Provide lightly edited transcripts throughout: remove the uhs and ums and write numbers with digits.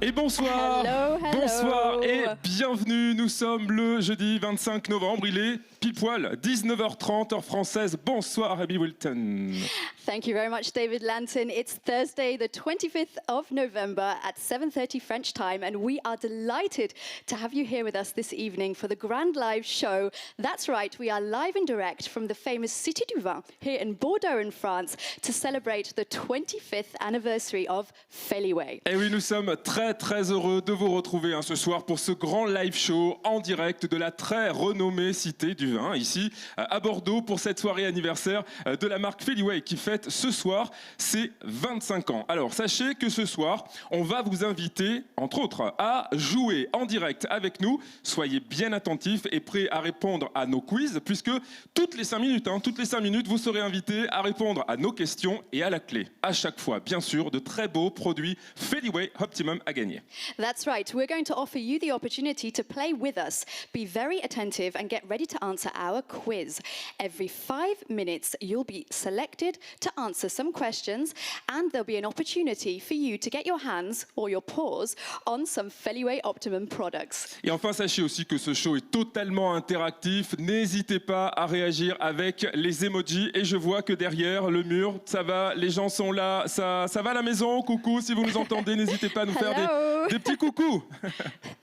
Et bonsoir, Hello, hello. bonsoir et bienvenue. Nous sommes le jeudi 25 novembre. Il est pile poil 19h30 heure française. Bonsoir Abby Wilton. Thank you very much, David Lanton. It's Thursday, the 25th of November at 7:30 French time, and we are delighted to have you here with us this evening for the grand live show. That's right, we are live and direct from the famous Cité du Vin here in Bordeaux in France to celebrate the 25th anniversary of Feliway. Et oui, nous sommes très heureux de vous retrouver ce soir pour ce grand live show en direct de la très renommée Cité du Vin, ici à Bordeaux, pour cette soirée anniversaire de la marque Feliway qui fête ce soir ses 25 ans. Alors sachez que ce soir, on va vous inviter, entre autres, à jouer en direct avec nous. Soyez bien attentifs et prêts à répondre à nos quiz, puisque toutes les 5 minutes, vous serez invités à répondre à nos questions et à la clé, à chaque fois, bien sûr, de très beaux produits Feliway Optimum à gagner. That's right. We're going to offer you the opportunity to play with us. Be very attentive and get ready to answer our quiz. Every 5 minutes, you'll be selected to answer some questions, and there'll be an opportunity for you to get your hands or your paws on some Feliway Optimum products. Et enfin, sachez aussi que ce show est totalement interactif. N'hésitez pas à réagir avec les emojis. Et je vois que derrière le mur, ça va, les gens sont là. Ça va à la maison? Coucou, si vous nous entendez, n'hésitez pas à nous faire des petits coucous.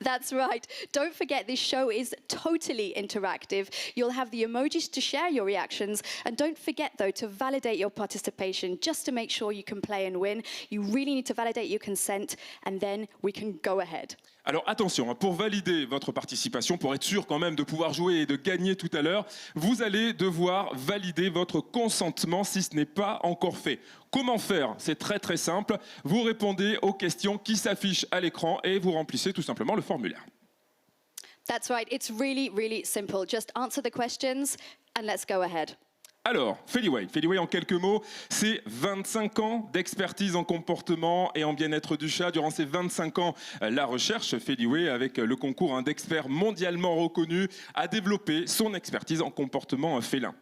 That's right. Don't forget, this show is totally interactive. You'll have the emojis to share your reactions. And don't forget, though, to validate your participation just to make sure you can play and win. You really need to validate your consent, and then we can go ahead. Alors attention, pour valider votre participation, pour être sûr quand même de pouvoir jouer et de gagner tout à l'heure, vous allez devoir valider votre consentement si ce n'est pas encore fait. Comment faire? C'est très simple. Vous répondez aux questions qui s'affichent à l'écran et vous remplissez tout simplement le formulaire. That's right. It's really simple. Just answer the questions and let's go ahead. Alors, Feliway en quelques mots, c'est 25 ans d'expertise en comportement et en bien-être du chat. Durant ces 25 ans, la recherche Feliway, avec le concours d'experts mondialement reconnus, a développé son expertise en comportement félin.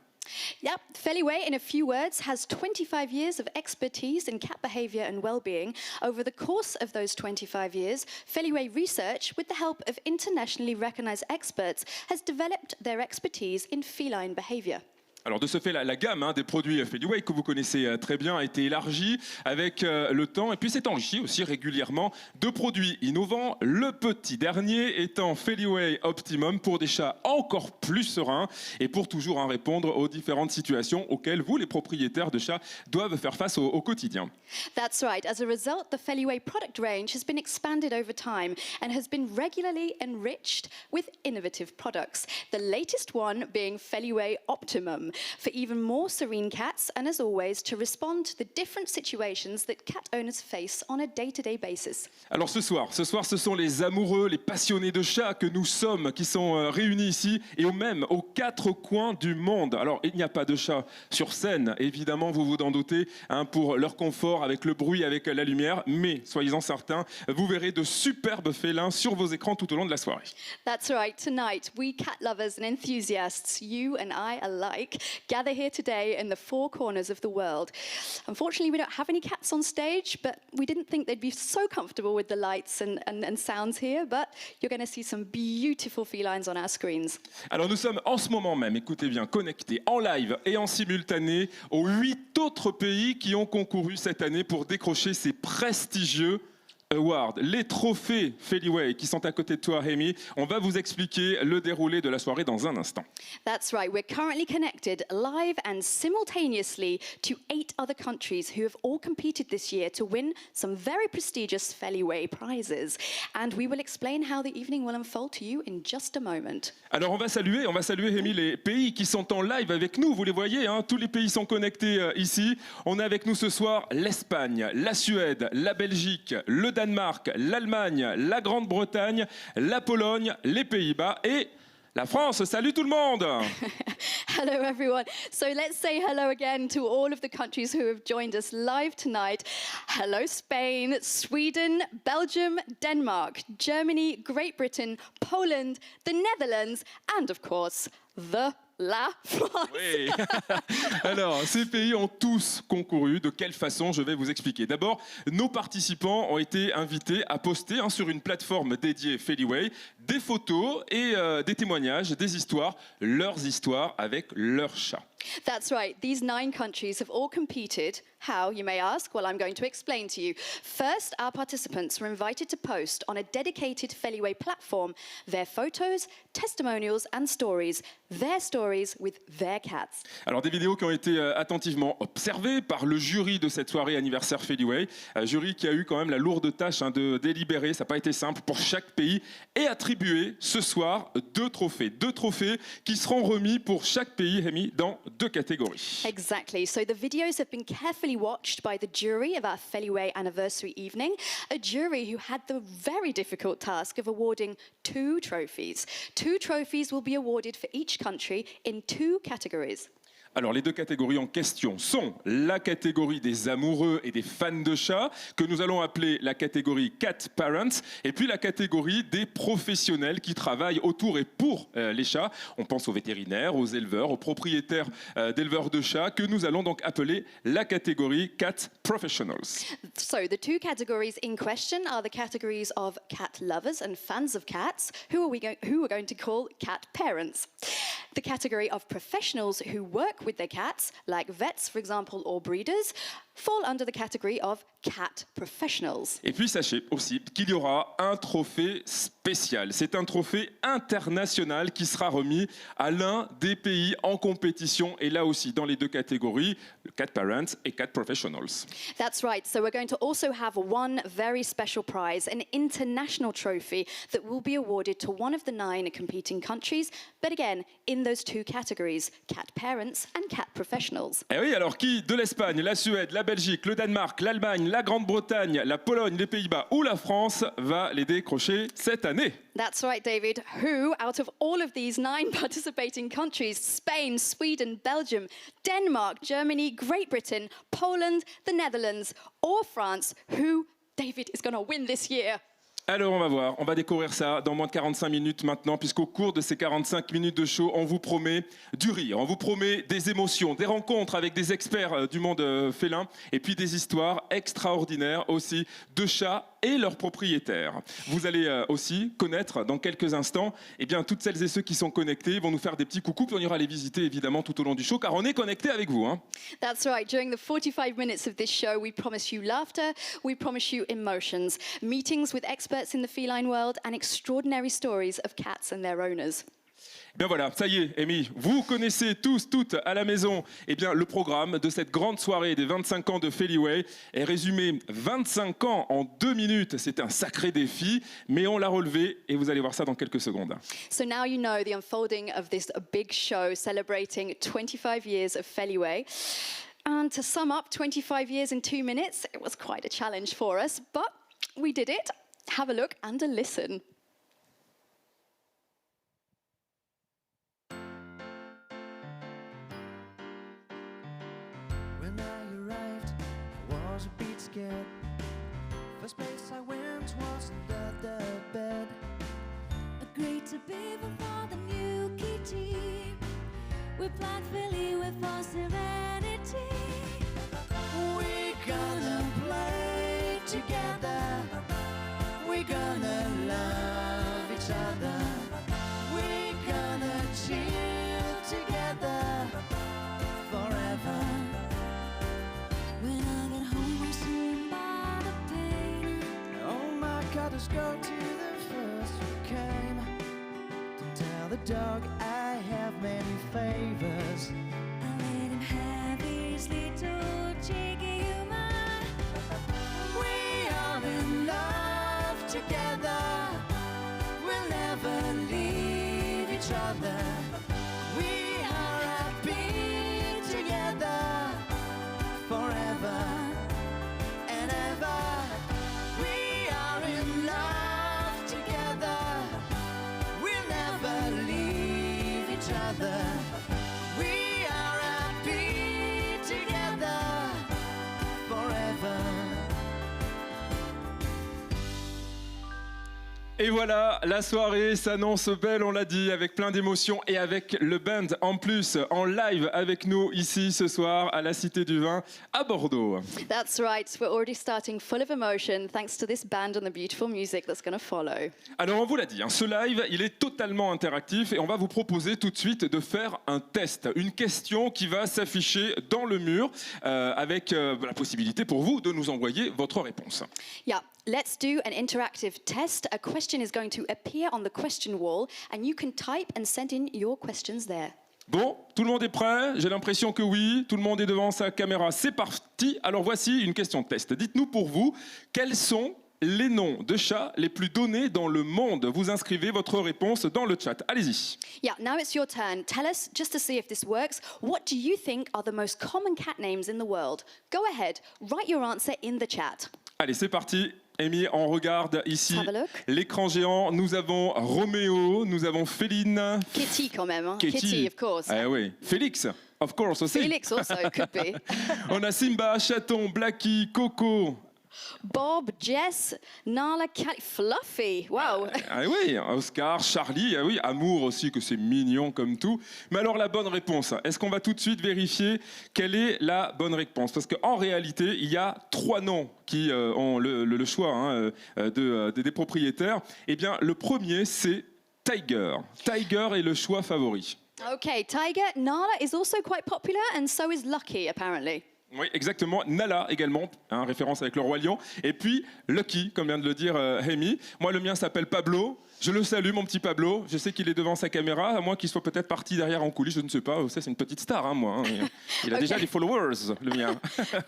Yep, Feliway, in a few words, has 25 years of expertise in cat behavior and well-being. Over the course of those 25 years, Feliway Research, with the help of internationally recognized experts, has developed their expertise in feline behavior. Alors de ce fait, la gamme des produits Feliway que vous connaissez très bien a été élargie avec le temps et puis s'est enrichie aussi régulièrement de produits innovants. Le petit dernier étant Feliway Optimum pour des chats encore plus sereins et pour toujours répondre aux différentes situations auxquelles vous, les propriétaires de chats, doivent faire face au quotidien. That's right. As a result, the Feliway product range has been expanded over time and has been regularly enriched with innovative products. The latest one being Feliway Optimum, for even more serene cats and, as always, to respond to the different situations that cat owners face on a day-to-day basis. Alors ce soir, ce sont les amoureux, les passionnés de chats que nous sommes qui sont réunis ici et même aux 4 coins du monde. Alors il n'y a pas de chats sur scène, évidemment, vous vous en doutez, pour leur confort, avec le bruit, avec la lumière, mais soyez-en certains, vous verrez de superbes félins sur vos écrans tout au long de la soirée. That's right. Tonight, we cat lovers and enthusiasts, you and I alike, gather here today in the 4 corners of the world. Unfortunately, we don't have any cats on stage, but we didn't think they'd be so comfortable with the lights and sounds here, but you're going to see some beautiful felines on our screens. Alors nous sommes en ce moment même, écoutez bien, connectés en live et en simultané aux 8 autres pays qui ont concouru cette année pour décrocher ces prestigieux Awards, les trophées Feliway qui sont à côté de toi, Amy. On va vous expliquer le déroulé de la soirée dans un instant. That's right. We're currently connected live and simultaneously to 8 other countries who have all competed this year to win some very prestigious Feliway prizes. And we will explain how the evening will unfold to you in just a moment. Alors on va saluer, Amy, les pays qui sont en live avec nous. Vous les voyez, tous les pays sont connectés ici. On a avec nous ce soir l'Espagne, la Suède, la Belgique, le Danemark, l'Allemagne, la Grande-Bretagne, la Pologne, les Pays-Bas et la France. Salut tout le monde! Hello everyone. So let's say hello again to all of the countries who have joined us live tonight. Hello Spain, Sweden, Belgium, Denmark, Germany, Great Britain, Poland, the Netherlands, and of course, the la France. Oui. Alors, ces pays ont tous concouru. De quelle façon? Je vais vous expliquer. D'abord, nos participants ont été invités à poster sur une plateforme dédiée Feliway des photos et des témoignages, des histoires, leurs histoires avec leurs chats. That's right. These 9 countries have all competed. How, you may ask? Well, I'm going to explain to you. First, our participants were invited to post on a dedicated Feliway platform their photos, testimonials and stories, their stories with their cats. Alors, des vidéos qui ont été attentivement observées par le jury de cette soirée anniversaire Feliway, jury qui a eu quand même la lourde tâche de délibérer, ça n'a pas été simple pour chaque pays, et attribuer ce soir 2 trophées. 2 trophées qui seront remis pour chaque pays, Rémi, dans 2 catégories. Exactly. So the videos have been carefully watched by the jury of our Feliway anniversary evening, a jury who had the very difficult task of awarding 2 trophies. 2 trophies will be awarded for each country in 2 categories. Alors, les 2 catégories en question sont la catégorie des amoureux et des fans de chats, que nous allons appeler la catégorie Cat Parents, et puis la catégorie des professionnels qui travaillent autour et pour les chats. On pense aux vétérinaires, aux éleveurs, aux propriétaires d'éleveurs de chats, que nous allons donc appeler la catégorie Cat Professionals. So the 2 categories in question are the categories of cat lovers and fans of cats, who we're going to call cat parents. The category of professionals who work with their cats, like vets, for example, or breeders, fall under the category of cat professionals. Et puis sachez aussi qu'il y aura un trophée spécial. C'est un trophée international qui sera remis à l'un des pays en compétition, et là aussi dans les 2 catégories, le Cat Parents et Cat Professionals. That's right. So we're going to also have one very special prize, an international trophy that will be awarded to one of the 9 competing countries, but again, in those 2 categories, cat parents and cat professionals. Et oui, alors qui de l'Espagne, la Suède, la Belgique, le Danemark, l'Allemagne, la Grande-Bretagne, la Pologne, les Pays-Bas ou la France va les décrocher cette année? That's right, David. Who, out of all of these 9 participating countries, Spain, Sweden, Belgium, Denmark, Germany, Great Britain, Poland, the Netherlands, or France, who, David, is going to win this year? Alors on va voir, on va découvrir ça dans moins de 45 minutes maintenant, puisqu'au cours de ces 45 minutes de show, on vous promet du rire, on vous promet des émotions, des rencontres avec des experts du monde félin, et puis des histoires extraordinaires aussi de chats et leurs propriétaires. Vous allez aussi connaître dans quelques instants toutes celles et ceux qui sont connectés, vont nous faire des petits coucous, puis on ira les visiter évidemment tout au long du show, car on est connectés avec vous. That's right. During the 45 minutes of this show, we promise you laughter, we promise you emotions, meetings with experts in the feline world, and extraordinary stories of cats and their owners. Bien voilà, ça y est, Amy, vous connaissez tous, toutes à la maison le programme de cette grande soirée des 25 ans de Feliway est résumé 25 ans en 2 minutes. C'est un sacré défi, mais on l'a relevé et vous allez voir ça dans quelques secondes. So now you know the unfolding of this big show celebrating 25 years of Feliway. And to sum up 25 years in 2 minutes, it was quite a challenge for us, but we did it. Have a look and a listen. When I arrived, I was a bit scared. First place I went was under the bed. Agreed to be before the new key team. We planned Feliway for serenity. We're gonna play together. We're gonna love each other. We're gonna chill together forever. When I get home, I'm seeing by the pain. Oh my God, let's go to the first who came. Don't tell the dog I have many favors. I let him have his little cheeky humor. We are in love together. We'll never leave each other. We are happy together forever and ever. We are in love together. We'll never leave each other. We are happy together forever. Et voilà, la soirée s'annonce belle, on l'a dit, avec plein d'émotions et avec le band en plus, en live avec nous ici ce soir à la Cité du Vin à Bordeaux. That's right. We're already starting full of emotion thanks to this band and the beautiful music that's going to follow. Alors on vous l'a dit, ce live il est totalement interactif et on va vous proposer tout de suite de faire un test, une question qui va s'afficher dans le mur avec la possibilité pour vous de nous envoyer votre réponse. Yeah, let's do an interactive test. A question is going to appear on the question wall and you can type and send in your questions there. Bon, tout le monde est prêt? J'ai l'impression que oui, tout le monde est devant sa caméra, c'est parti. Alors voici une question de test. Dites-nous pour vous, quels sont les noms de chats les plus donnés dans le monde? Vous inscrivez votre réponse dans le chat. Allez-y. Yeah, now it's your turn. Tell us, just to see if this works, what do you think are the most common cat names in the world? Go ahead, write your answer in the chat. Allez, c'est parti. Amy, on regarde ici Have a look. l'écran géant. Nous avons Roméo, nous avons Féline. Kitty quand même, hein? Kitty. Kitty, of course. Eh oui. Félix, of course aussi. Felix also could be. On a Simba, Chaton, Blackie, Coco. Bob, Jess, Nala, Cat, Fluffy. Wow. Ah oui, Oscar, Charlie, ah oui, Amour aussi, que c'est mignon comme tout. Mais alors la bonne réponse, est-ce qu'on va tout de suite vérifier quelle est la bonne réponse? Parce qu'en réalité, il y a 3 noms qui ont le choix des propriétaires. Eh bien, le premier, c'est Tiger. Tiger est le choix favori. Okay, Tiger. Nala is also quite popular and so is Lucky, apparently. Oui, exactement. Nala également, référence avec le roi lion. Et puis Lucky, comme vient de le dire Amy. Moi, le mien s'appelle Pablo. Je le salue, mon petit Pablo. Je sais qu'il est devant sa caméra, à moins qu'il soit peut-être parti derrière en coulisses, je ne sais pas. Ça, c'est une petite star, moi. Il a déjà des followers, le mien.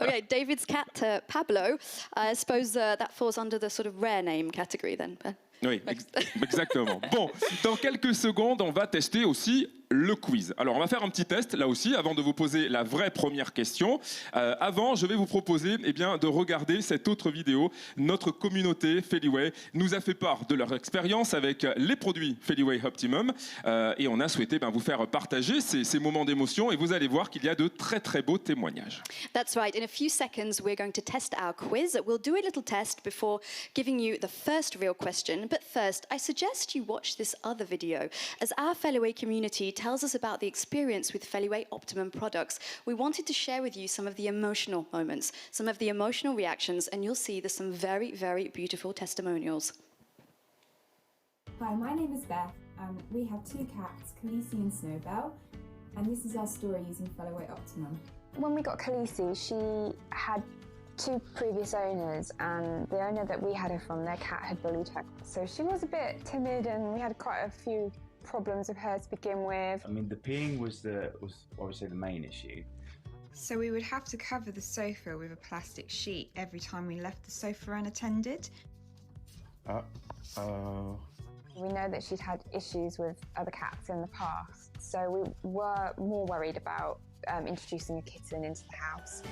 Okay, David's cat, Pablo. I suppose that falls under the sort of rare name category then. Oui, exactement. Bon, dans quelques secondes, on va tester aussi le quiz. Alors, on va faire un petit test, là aussi, avant de vous poser la vraie première question. Avant, je vais vous proposer de regarder cette autre vidéo. Notre communauté Feliway nous a fait part de leur expérience avec les produits Feliway Optimum. Et on a souhaité vous faire partager ces moments d'émotion. Et vous allez voir qu'il y a de très, très beaux témoignages. That's right. In a few seconds, we're going to test our quiz. We'll do a little test before giving you the first real question. But first, I suggest you watch this other video. As our Feliway community tells us about the experience with Feliway Optimum products, we wanted to share with you some of the emotional moments, some of the emotional reactions, and you'll see there's some very, very beautiful testimonials. Hi, my name is Beth, and we have 2 cats, Khaleesi and Snowbell, and this is our story using Feliway Optimum. When we got Khaleesi, she had 2 previous owners, and the owner that we had her from, their cat had bullied her. So she was a bit timid, and we had quite a few problems with her to begin with. I mean, the peeing was obviously the main issue. So we would have to cover the sofa with a plastic sheet every time we left the sofa unattended. We know that she'd had issues with other cats in the past, so we were more worried about introducing a kitten into the house.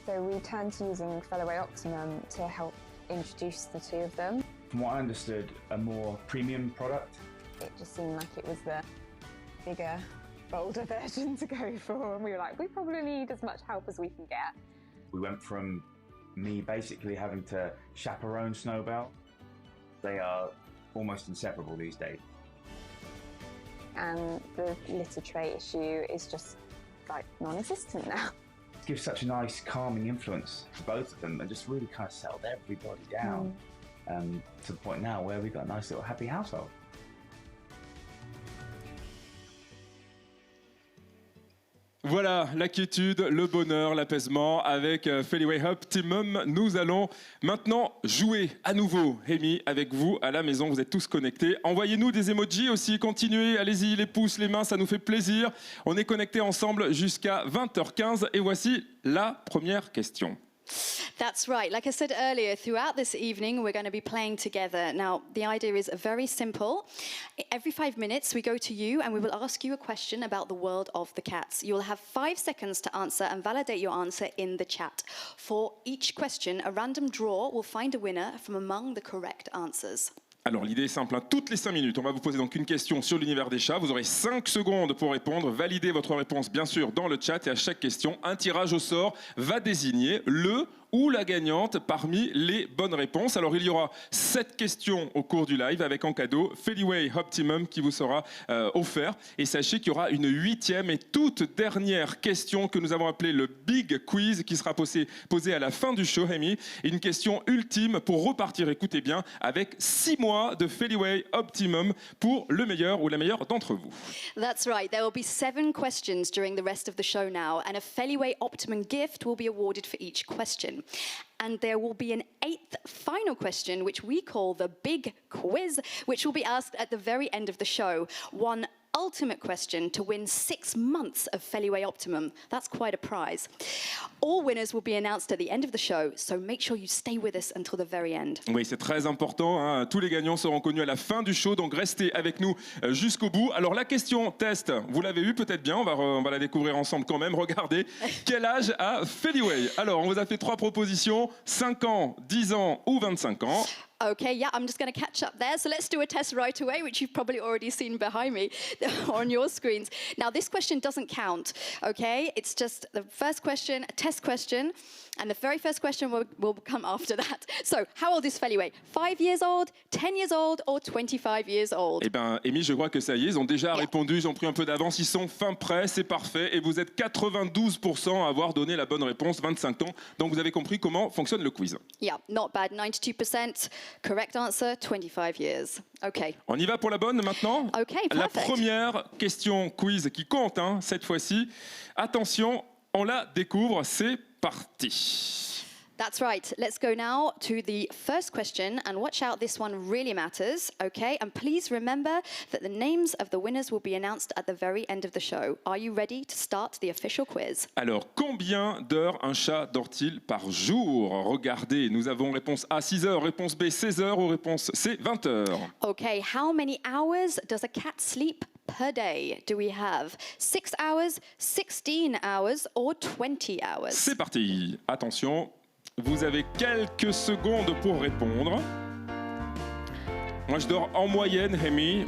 So we turned to using Feliway Optimum to help introduce the 2 of them. From what I understood, a more premium product. It just seemed like it was the bigger, bolder version to go for, and we were like, we probably need as much help as we can get. We went from me basically having to chaperone Snowbell. They are almost inseparable these days. And the litter tray issue is just like non-existent now. It gives such a nice calming influence for both of them and just really kind of settled everybody down to the point now where we've got a nice little happy household. Voilà, la quiétude, le bonheur, l'apaisement avec Feliway Optimum. Nous allons maintenant jouer à nouveau, Amy, avec vous à la maison. Vous êtes tous connectés. Envoyez-nous des emojis aussi, continuez, allez-y, les pouces, les mains, ça nous fait plaisir. On est connectés ensemble jusqu'à 20h15 et voici la première question. That's right. Like I said earlier, throughout this evening, we're going to be playing together. Now, the idea is very simple. Every 5 minutes, we go to you and we will ask you a question about the world of the cats. You'll have 5 seconds to answer and validate your answer in the chat. For each question, a random draw will find a winner from among the correct answers. Alors l'idée est simple, toutes les 5 minutes, on va vous poser donc une question sur l'univers des chats. Vous aurez 5 secondes pour répondre. Validez votre réponse bien sûr dans le chat et à chaque question, un tirage au sort va désigner le ou la gagnante parmi les bonnes réponses. Alors il y aura 7 questions au cours du live avec en cadeau Feliway Optimum qui vous sera offert. Et sachez qu'il y aura une 8e et toute dernière question que nous avons appelée le Big Quiz qui sera posée à la fin du show, Amy. Une question ultime pour repartir, écoutez bien, avec 6 mois de Feliway Optimum pour le meilleur ou la meilleure d'entre vous. That's right. There will be 7 questions during the rest of the show now, and a Feliway Optimum gift will be awarded for each question. And there will be an 8th final question, which we call the Big Quiz, which will be asked at the very end of the show. One ultimate question to win 6 months of Feliway Optimum. That's quite a prize. All winners will be announced at the end of the show, so make sure you stay with us until the very end. Oui, c'est très important, hein. Tous les gagnants seront connus à la fin du show, donc restez avec nous jusqu'au bout. Alors la question test, vous l'avez vu peut-être bien, on va la découvrir ensemble quand même. Regardez, quel âge a Feliway? Alors, on vous a fait 3 propositions, 5 ans, 10 ans ou 25 ans. Okay, yeah, I'm just going to catch up there. So let's do a test right away, which you've probably already seen behind me on your screens. Now, this question doesn't count, okay? It's just the first question, a test question, and the very first question will come after that. So, how old is Feliway? 5 years old, 10 years old, or 25 years old? Eh bien, Amy, je crois que ça y est, ils ont déjà répondu, ils ont pris un peu d'avance, ils sont fin prêts, c'est parfait. Et vous êtes 92% à avoir donné la bonne réponse, 25 ans. Donc, vous avez compris comment fonctionne le quiz. Yeah, not bad, 92%. Correct answer, 25 years. Okay. On y va pour la bonne maintenant? Okay, La perfect. première question quiz qui compte, hein, cette fois-ci. Attention, on la découvre, c'est parti. That's right. Let's go now to the first question, and watch out, this one really matters, okay? And please remember that the names of the winners will be announced at the very end of the show. Are you ready to start the official quiz? Alors, combien d'heures un chat dort-il par jour? Regardez, nous avons réponse A, 6 heures, réponse B, 16 heures ou réponse C, 20 heures. Okay, how many hours does a cat sleep per day? Do we have 6 hours, 16 hours, or 20 hours? C'est parti. Attention, vous avez quelques secondes pour répondre. Moi, je dors en moyenne, Amy,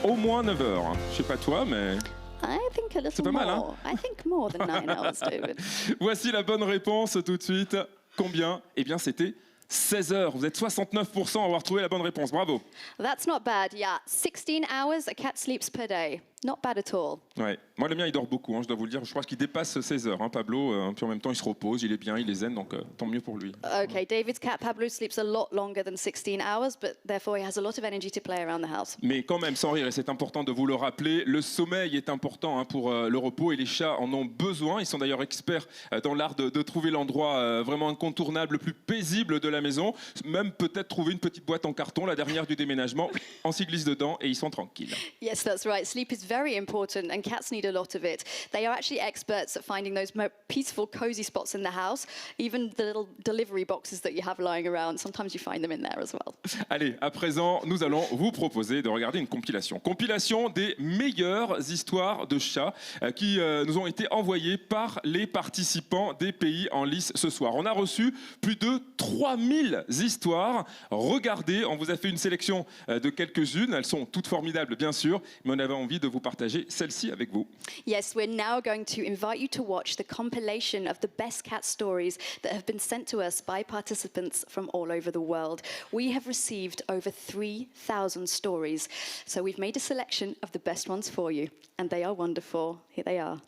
au moins 9 heures. Je sais pas toi, mais... I think a little pas more. mal, hein? I think more than 9 hours, David. Voici la bonne réponse tout de suite. Combien? Eh bien, c'était 16 heures. Vous êtes 69% à avoir trouvé la bonne réponse. Bravo. That's not bad, yeah. 16 hours a cat sleeps per day. Not bad at all. Ouais. Moi, le mien, il dort beaucoup, hein, je dois vous le dire. Je crois qu'il dépasse 16 heures, hein, Pablo. Puis en même temps, il se repose, il est bien, il est zen, donc tant mieux pour lui. Okay, David's cat Pablo sleeps a lot longer than 16 hours, but therefore he has a lot of energy to play around the house. Mais quand même, sans rire, et c'est important de vous le rappeler, le sommeil est important, hein, pour le repos, et les chats en ont besoin. Ils sont d'ailleurs experts dans l'art de trouver l'endroit vraiment incontournable, le plus paisible de la maison. Même peut-être trouver une petite boîte en carton, la dernière du déménagement. On s'y glisse dedans et ils sont tranquilles. Yes, that's right. Sleep is very important, and cats need a lot of it. They are actually experts at finding those peaceful, cozy spots in the house. Even the little delivery boxes that you have lying around, sometimes you find them in there as well. Allez, à présent, nous allons vous proposer de regarder une compilation. Compilation des meilleures histoires de chats qui nous ont été envoyées par les participants des pays en lice ce soir. On a reçu plus de 3000 histoires. Regardez, on vous a fait une sélection de quelques-unes. Elles sont toutes formidables, bien sûr, mais on avait envie de vous partager celle-ci avec vous. Yes, we're now going to invite you to watch the compilation of the best cat stories that have been sent to us by participants from all over the world. We have received over 3,000 stories, so we've made a selection of the best ones for you, and they are wonderful. Here they are.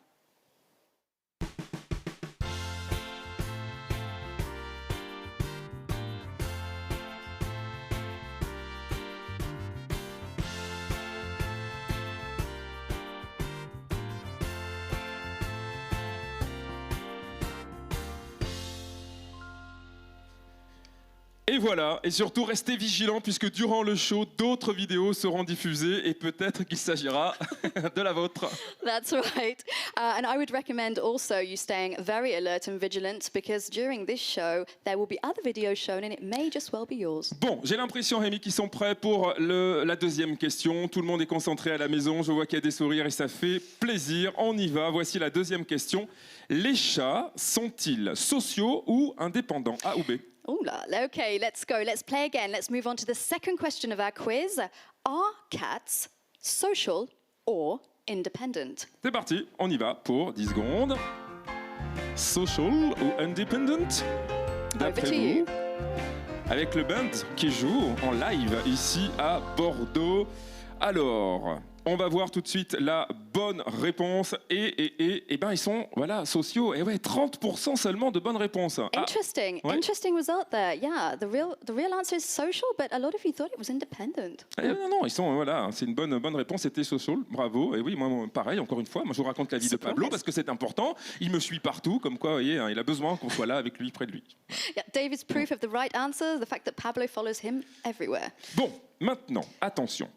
Et voilà, et surtout restez vigilants puisque durant le show, d'autres vidéos seront diffusées et peut-être qu'il s'agira de la vôtre. That's right. And I would recommend also you staying very alert and vigilant because during this show, there will be other videos shown and it may just well be yours. Bon, j'ai l'impression, Rémi, qu'ils sont prêts pour la deuxième question. Tout le monde est concentré à la maison, je vois qu'il y a des sourires et ça fait plaisir. On y va, voici la deuxième question. Les chats sont-ils sociaux ou indépendants? A ou B? Ooh, okay, let's go. Let's play again. Let's move on to the second question of our quiz. Are cats social or independent? C'est parti, on y va pour 10 secondes. Social ou independent? Over to vous, you. avec le band qui joue en live ici à Bordeaux. Alors, on va voir tout de suite la bonne réponse et ben ils sont sociaux et 30% seulement de bonnes réponses. Interesting, ouais. interesting result there. Yeah, the real answer is social, but a lot of you thought it was independent. Non, ils sont c'est une bonne réponse, c'était social, bravo. Et oui, moi pareil, encore une fois, moi je vous raconte la vie de Pablo parce que c'est important. Il me suit partout, comme quoi, vous voyez, il a besoin qu'on soit là avec lui, près de lui. Yeah, David's proof of the right answer, the fact that Pablo follows him everywhere. Bon, maintenant, attention.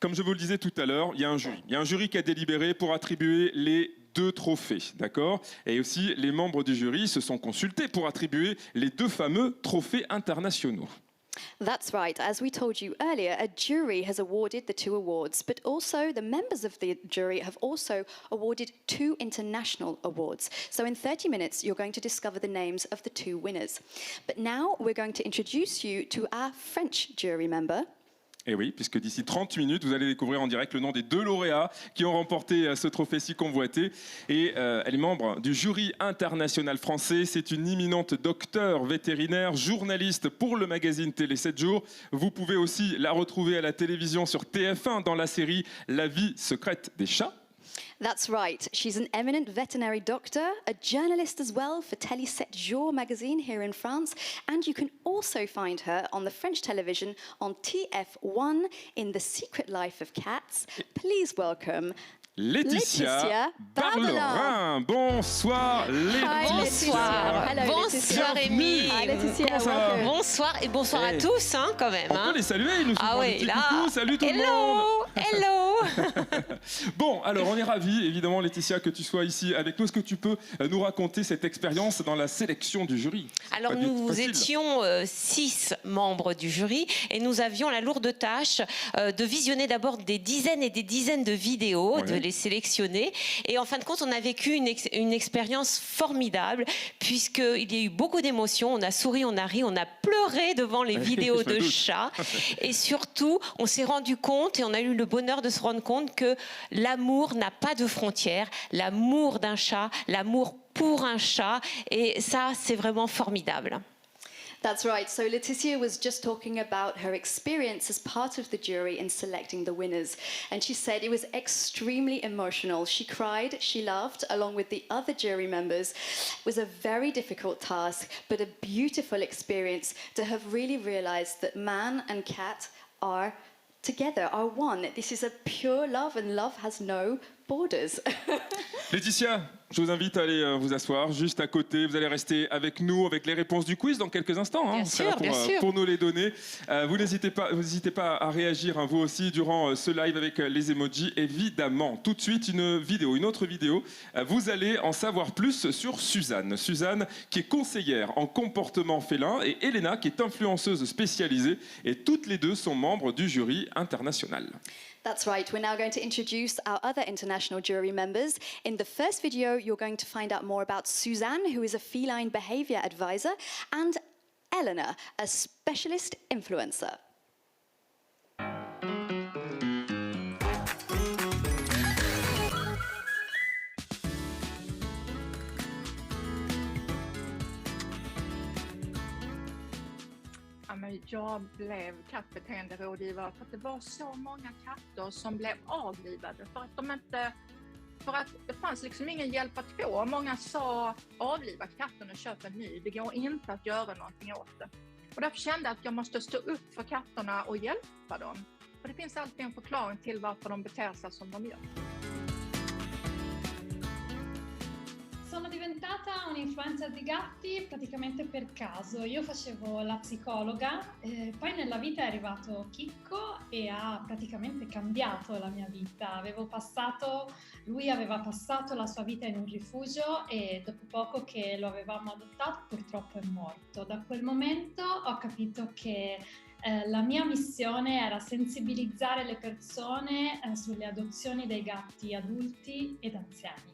Comme je vous le disais tout à l'heure, il y a un jury. Il y a un jury qui a délibéré pour attribuer les 2 trophées, d'accord? Et aussi, les membres du jury se sont consultés pour attribuer les 2 fameux trophées internationaux. That's right. As we told you earlier, a jury has awarded the 2 awards, but also the members of the jury have also awarded 2 international awards. So in 30 minutes, you're going to discover the names of the 2 winners. But now we're going to introduce you to our French jury member. Et oui, puisque d'ici 30 minutes, vous allez découvrir en direct le nom des 2 lauréats qui ont remporté ce trophée si convoité. Et elle est membre du jury international français. C'est une imminente docteure vétérinaire, journaliste pour le magazine Télé 7 jours. Vous pouvez aussi la retrouver à la télévision sur TF1 dans la série La vie secrète des chats. That's right. She's an eminent veterinary doctor, a journalist as well for Télé 7 jours magazine here in France, and you can also find her on the French television on TF1 in The Secret Life of Cats. Please welcome Laetitia Barlerin. Bonsoir Laetitia. Bonsoir. Hello, Bonsoir Laetitia. Rémi. Hi Laetitia, Comment ça va? welcome. Bonsoir et bonsoir à tous quand même. On peut les saluer, ils nous font Ah un oui, petit là. coucou. Salut tout le monde. Hello. Bon, alors on est ravis, évidemment, Laetitia, que tu sois ici avec nous. Est-ce que tu peux nous raconter cette expérience dans la sélection du jury? Alors nous étions 6 membres du jury et nous avions la lourde tâche de visionner d'abord des dizaines et des dizaines de vidéos, de les sélectionner. Et en fin de compte, on a vécu une expérience formidable puisqu'il y a eu beaucoup d'émotions. On a souri, on a ri, on a pleuré devant les vidéos de chats. Et surtout, on s'est rendu compte et on a eu le bonheur de se rendre compte que l'amour n'a pas de frontières. L'amour d'un chat, l'amour pour un chat. Et ça, c'est vraiment formidable. That's right. So Laetitia was just talking about her experience as part of the jury in selecting the winners. And she said it was extremely emotional. She cried, she laughed, along with the other jury members. It was a very difficult task, but a beautiful experience to have really realized that man and cat are together, are one. This is a pure love, and love has no borders. Laetitia, je vous invite à aller vous asseoir juste à côté. Vous allez rester avec nous, avec les réponses du quiz dans quelques instants. Bien sûr, bien sûr. Pour nous les donner. Vous n'hésitez pas à réagir, vous aussi, durant ce live avec les emojis, évidemment. Tout de suite, une autre vidéo. Vous allez en savoir plus sur Suzanne. Suzanne, qui est conseillère en comportement félin, et Elena, qui est influenceuse spécialisée. Et toutes les 2 sont membres du jury international. That's right. We're now going to introduce our other international jury members. In the first video, you're going to find out more about Suzanne, who is a feline behavior advisor, and Eleanor, a specialist influencer. Jag blev kattbeteenderådgivare för att det var så många katter som blev avlivade för att det fanns liksom ingen hjälp att få. Många sa avliva katten och köp en ny. Det går inte att göra någonting åt det. Och därför kände jag att jag måste stå upp för katterna och hjälpa dem. Och det finns alltid en förklaring till varför de beter sig som de gör. Sono diventata un'influencer di gatti praticamente per caso. Io facevo la psicologa, poi nella vita è arrivato Chicco e ha praticamente cambiato la mia vita. Lui aveva passato la sua vita in un rifugio e dopo poco che lo avevamo adottato purtroppo è morto. Da quel momento ho capito che la mia missione era sensibilizzare le persone sulle adozioni dei gatti adulti ed anziani.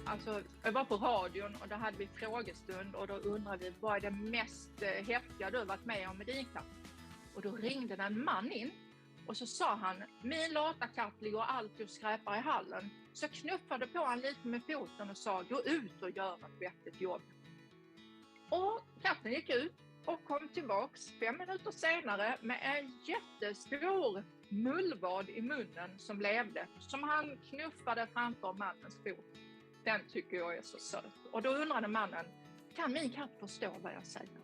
Alltså, jag var på radion och då hade vi frågestund och då undrade vi vad är det mest häftiga du har varit med om med din katt? Och då ringde en man in Och så sa han, min lata katt ligger alltid och skräpar i hallen. Så jag knuffade på han lite med foten och sa, gå ut och gör ett vettigt jobb. Och katten gick ut och kom tillbaks 5 minuter senare med en jättestor mullvad i munnen som levde. Som han knuffade framför mannens fot. Den tycker jag är så söt. Och då undrade mannen, kan min katt förstå vad jag säger?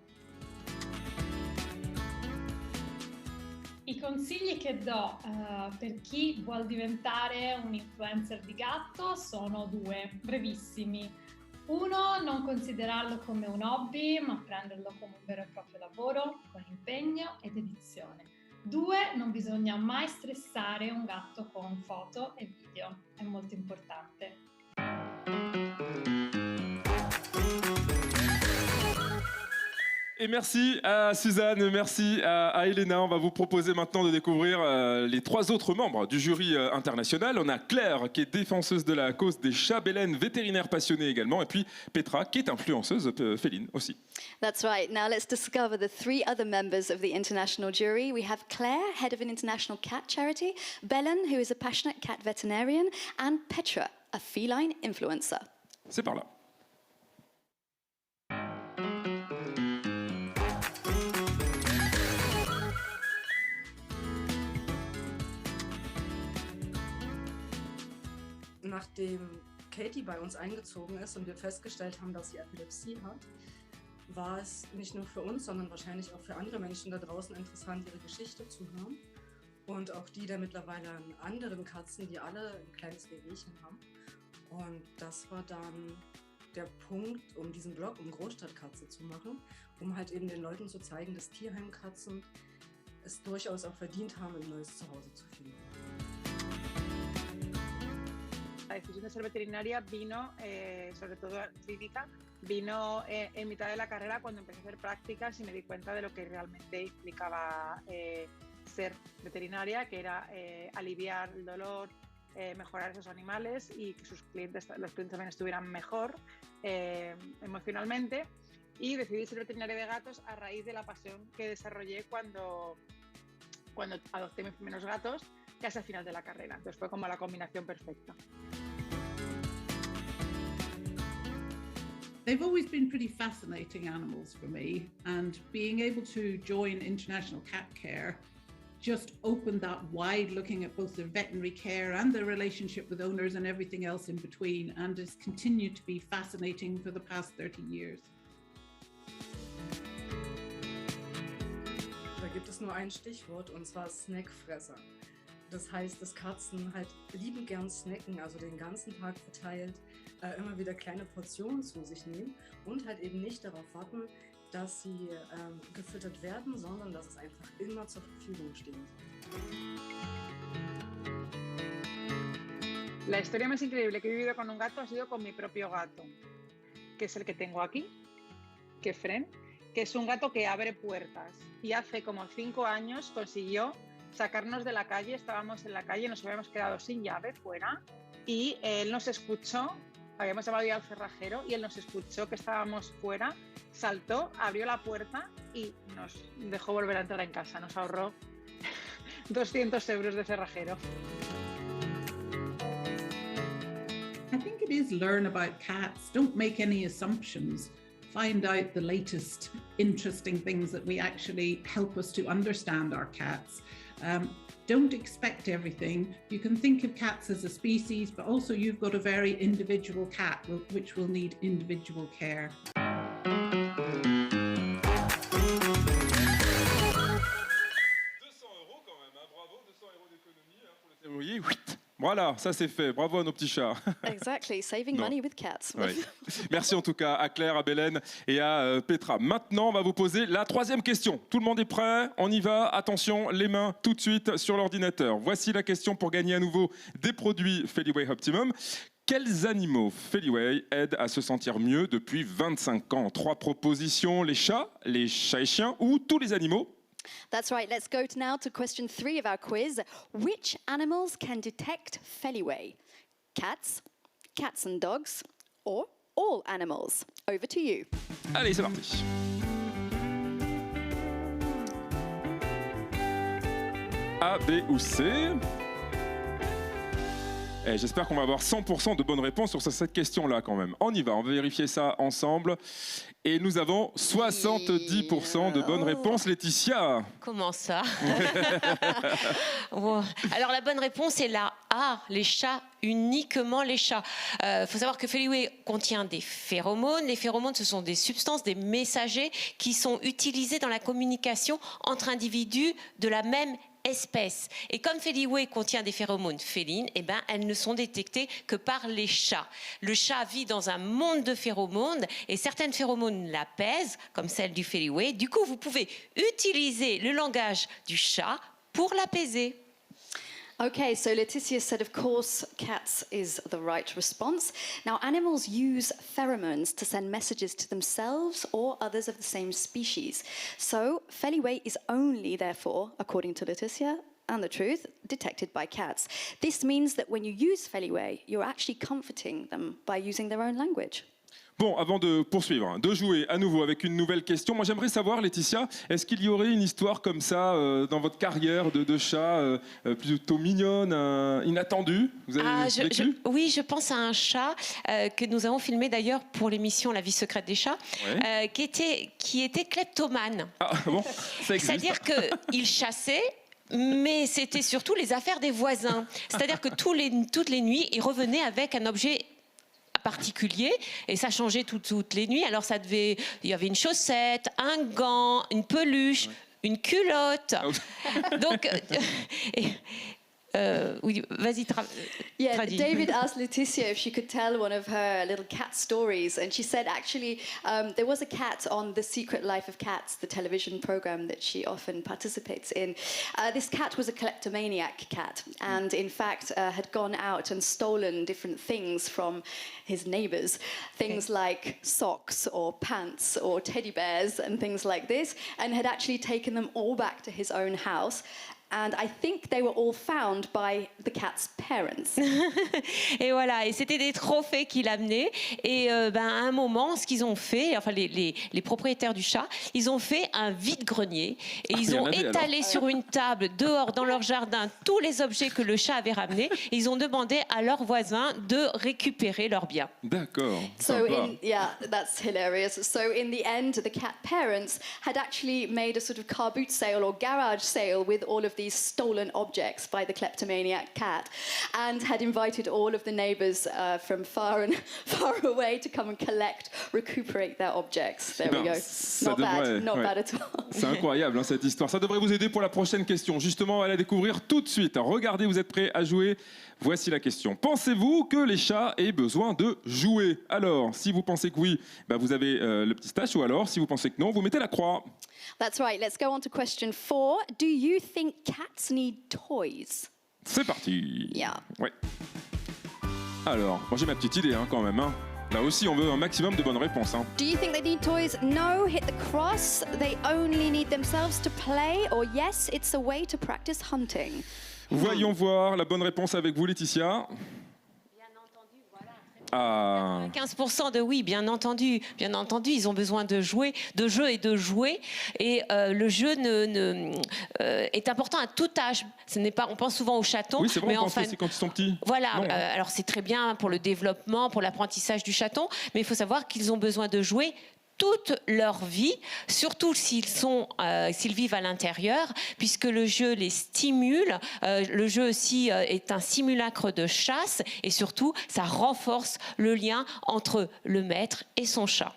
I consigli che do per chi vuol diventare un influencer di gatto sono 2, brevissimi. 1, non considerarlo come un hobby, ma prenderlo come un vero e proprio lavoro, con impegno e dedizione. 2, non bisogna mai stressare un gatto con foto e video, è molto importante. Et merci à Suzanne, merci à Elena. On va vous proposer maintenant de découvrir les 3 autres membres du jury international. On a Claire, qui est défenseuse de la cause des chats, Belen, vétérinaire passionnée également, et puis Petra, qui est influenceuse féline aussi. That's right. Now let's discover the 3 other members of the international jury. We have Claire, head of an international cat charity, Belen, who is a passionate cat veterinarian, and Petra, a feline influencer. C'est par là. Nachdem Katie bei uns eingezogen ist und wir festgestellt haben, dass sie Epilepsie hat, war es nicht nur für uns, sondern wahrscheinlich auch für andere Menschen da draußen interessant, ihre Geschichte zu hören. Und auch die der mittlerweile anderen Katzen, die alle ein kleines Wehwehchen haben. Und das war dann der Punkt, um diesen Blog um Großstadtkatze zu machen, um halt eben den Leuten zu zeigen, dass Tierheimkatzen es durchaus auch verdient haben, ein neues Zuhause zu finden. La decisión de ser veterinaria vino, sobre todo clínica, vino en mitad de la carrera cuando empecé a hacer prácticas y me di cuenta de lo que realmente implicaba ser veterinaria, que era aliviar el dolor, mejorar a esos animales y que los clientes también estuvieran mejor emocionalmente. Y decidí ser veterinaria de gatos a raíz de la pasión que desarrollé cuando adopté mis primeros gatos, casi al final de la carrera. Entonces fue como la combinación perfecta. They've always been pretty fascinating animals for me, and being able to join International Cat Care just opened that wide looking at both their veterinary care and their relationship with owners and everything else in between, and has continued to be fascinating for the past 30 years. Da gibt es nur ein Stichwort, und zwar Snackfresser. Das heißt, dass Katzen halt liebend gern snacken, also den ganzen Tag verteilt, immer wieder kleine Portionen zu sich nehmen und halt eben nicht darauf warten, dass sie gefüttert werden, sondern dass es einfach immer zur Verfügung steht. La historia más increíble que he vivido con un gato ha sido con mi propio gato, que es el que tengo aquí, que es Fren, que es un gato que abre puertas. Y hace como 5 años consiguió sacarnos de la calle, estábamos en la calle, nos habíamos quedado sin llave fuera y él nos escuchó, habíamos llamado ya al cerrajero y él nos escuchó que estábamos fuera, saltó, abrió la puerta y nos dejó volver a entrar en casa, nos ahorró 200 euros de cerrajero. I think it is learn about cats, don't make any assumptions. Find out the latest interesting things that we actually help us to understand our cats. Don't expect everything. You can think of cats as a species, but also you've got a very individual cat which will need individual care. 200 € quand même, hein. Bravo, 200 € d'économie pour le serrurier. Voilà, ça c'est fait. Bravo à nos petits chats. Exactly, saving money with cats. Ouais. Merci en tout cas à Claire, à Belen et à Petra. Maintenant, on va vous poser la 3e question. Tout le monde est prêt? On y va. Attention, les mains tout de suite sur l'ordinateur. Voici la question pour gagner à nouveau des produits Feliway Optimum. Quels animaux Feliway aident à se sentir mieux depuis 25 ans? 3 propositions, les chats et chiens ou tous les animaux? That's right. Let's go now to question 3 of our quiz. Which animals can detect Feliway? Cats, cats and dogs, or all animals? Over to you. Allez, c'est parti. A, B ou C? Et j'espère qu'on va avoir 100% de bonnes réponses sur cette question-là quand même. On y va, on va vérifier ça ensemble. Et nous avons 70% de bonnes réponses, Laetitia. Comment ça? Bon. Alors la bonne réponse est la A, les chats, uniquement les chats. Faut savoir que Feliway contient des phéromones. Les phéromones, ce sont des substances, des messagers qui sont utilisés dans la communication entre individus de la même espèce. Et comme Feliway contient des phéromones félines, eh ben, elles ne sont détectées que par les chats. Le chat vit dans un monde de phéromones et certaines phéromones l'apaisent, comme celle du Feliway. Du coup, vous pouvez utiliser le langage du chat pour l'apaiser. Okay, so Laetitia said, of course, cats is the right response. Now, animals use pheromones to send messages to themselves or others of the same species. So, Feliway is only, therefore, according to Laetitia, and the truth, detected by cats. This means that when you use Feliway, you're actually comforting them by using their own language. Bon, avant de poursuivre, de jouer à nouveau avec une nouvelle question, moi j'aimerais savoir, Laetitia, est-ce qu'il y aurait une histoire comme ça dans votre carrière de chat plutôt mignonne, inattendue? Vous avez vécu? Oui, je pense à un chat que nous avons filmé d'ailleurs pour l'émission La vie secrète des chats, Ouais. qui était kleptomane. Ah bon, ça existe. C'est-à-dire qu'il chassait, mais c'était surtout les affaires des voisins. C'est-à-dire que toutes les nuits, il revenait avec un objet particulier et ça changeait toutes les nuits. Alors il y avait une chaussette, un gant, une peluche, une culotte. Donc oui, vas-y, Yeah, traduis. David asked Laetitia if she could tell one of her little cat stories, and she said actually there was a cat on The Secret Life of Cats, the television program that she often participates in. This cat was a kleptomaniac cat, and in fact had gone out and stolen different things from his neighbors, things like socks or pants or teddy bears and things like this, and had actually taken them all back to his own house. And I think they were all found by the cat's parents. Et voilà, et c'était des trophées qu'il amenait. Et à un moment, ce qu'ils ont fait, enfin les propriétaires du chat, ils ont fait un vide-grenier et ils ont étalé sur une table dehors dans leur jardin tous les objets que le chat avait ramenés. Et ils ont demandé à leurs voisins de récupérer leurs biens. D'accord. So yeah, that's hilarious. So in the end, the cat parents had actually made a sort of car boot sale or garage sale with all of these stolen objects by the kleptomaniac cat, and had invited all of the neighbours from far away to come and collect, recuperate their objects. There we go. Not bad at all. C'est incroyable cette histoire. Ça devrait vous aider pour la prochaine question. Justement, on va la découvrir tout de suite. Regardez, vous êtes prêts à jouer? Voici la question. Pensez-vous que les chats aient besoin de jouer? Alors, si vous pensez que oui, vous avez le petit stage, ou alors, si vous pensez que non, vous mettez la croix. That's right. Let's go on to question 4. Do you think cats need toys? C'est parti. Yeah. Ouais. Alors, moi j'ai ma petite idée quand même. Là aussi, on veut un maximum de bonnes réponses. Do you think they need toys? No, hit the cross. They only need themselves to play. Or yes, it's a way to practice hunting. Voyons voir la bonne réponse avec vous, Laetitia. 15% de oui, bien entendu, ils ont besoin de jouer, de jeu et de jouer. Et le jeu est important à tout âge. On pense souvent aux chatons. Oui, c'est vrai, on pense aussi quand ils sont petits. Voilà, alors c'est très bien pour le développement, pour l'apprentissage du chaton, mais il faut savoir qu'ils ont besoin de jouer toute leur vie, surtout s'ils vivent à l'intérieur, puisque le jeu les stimule. Le jeu aussi est un simulacre de chasse et surtout, ça renforce le lien entre le maître et son chat.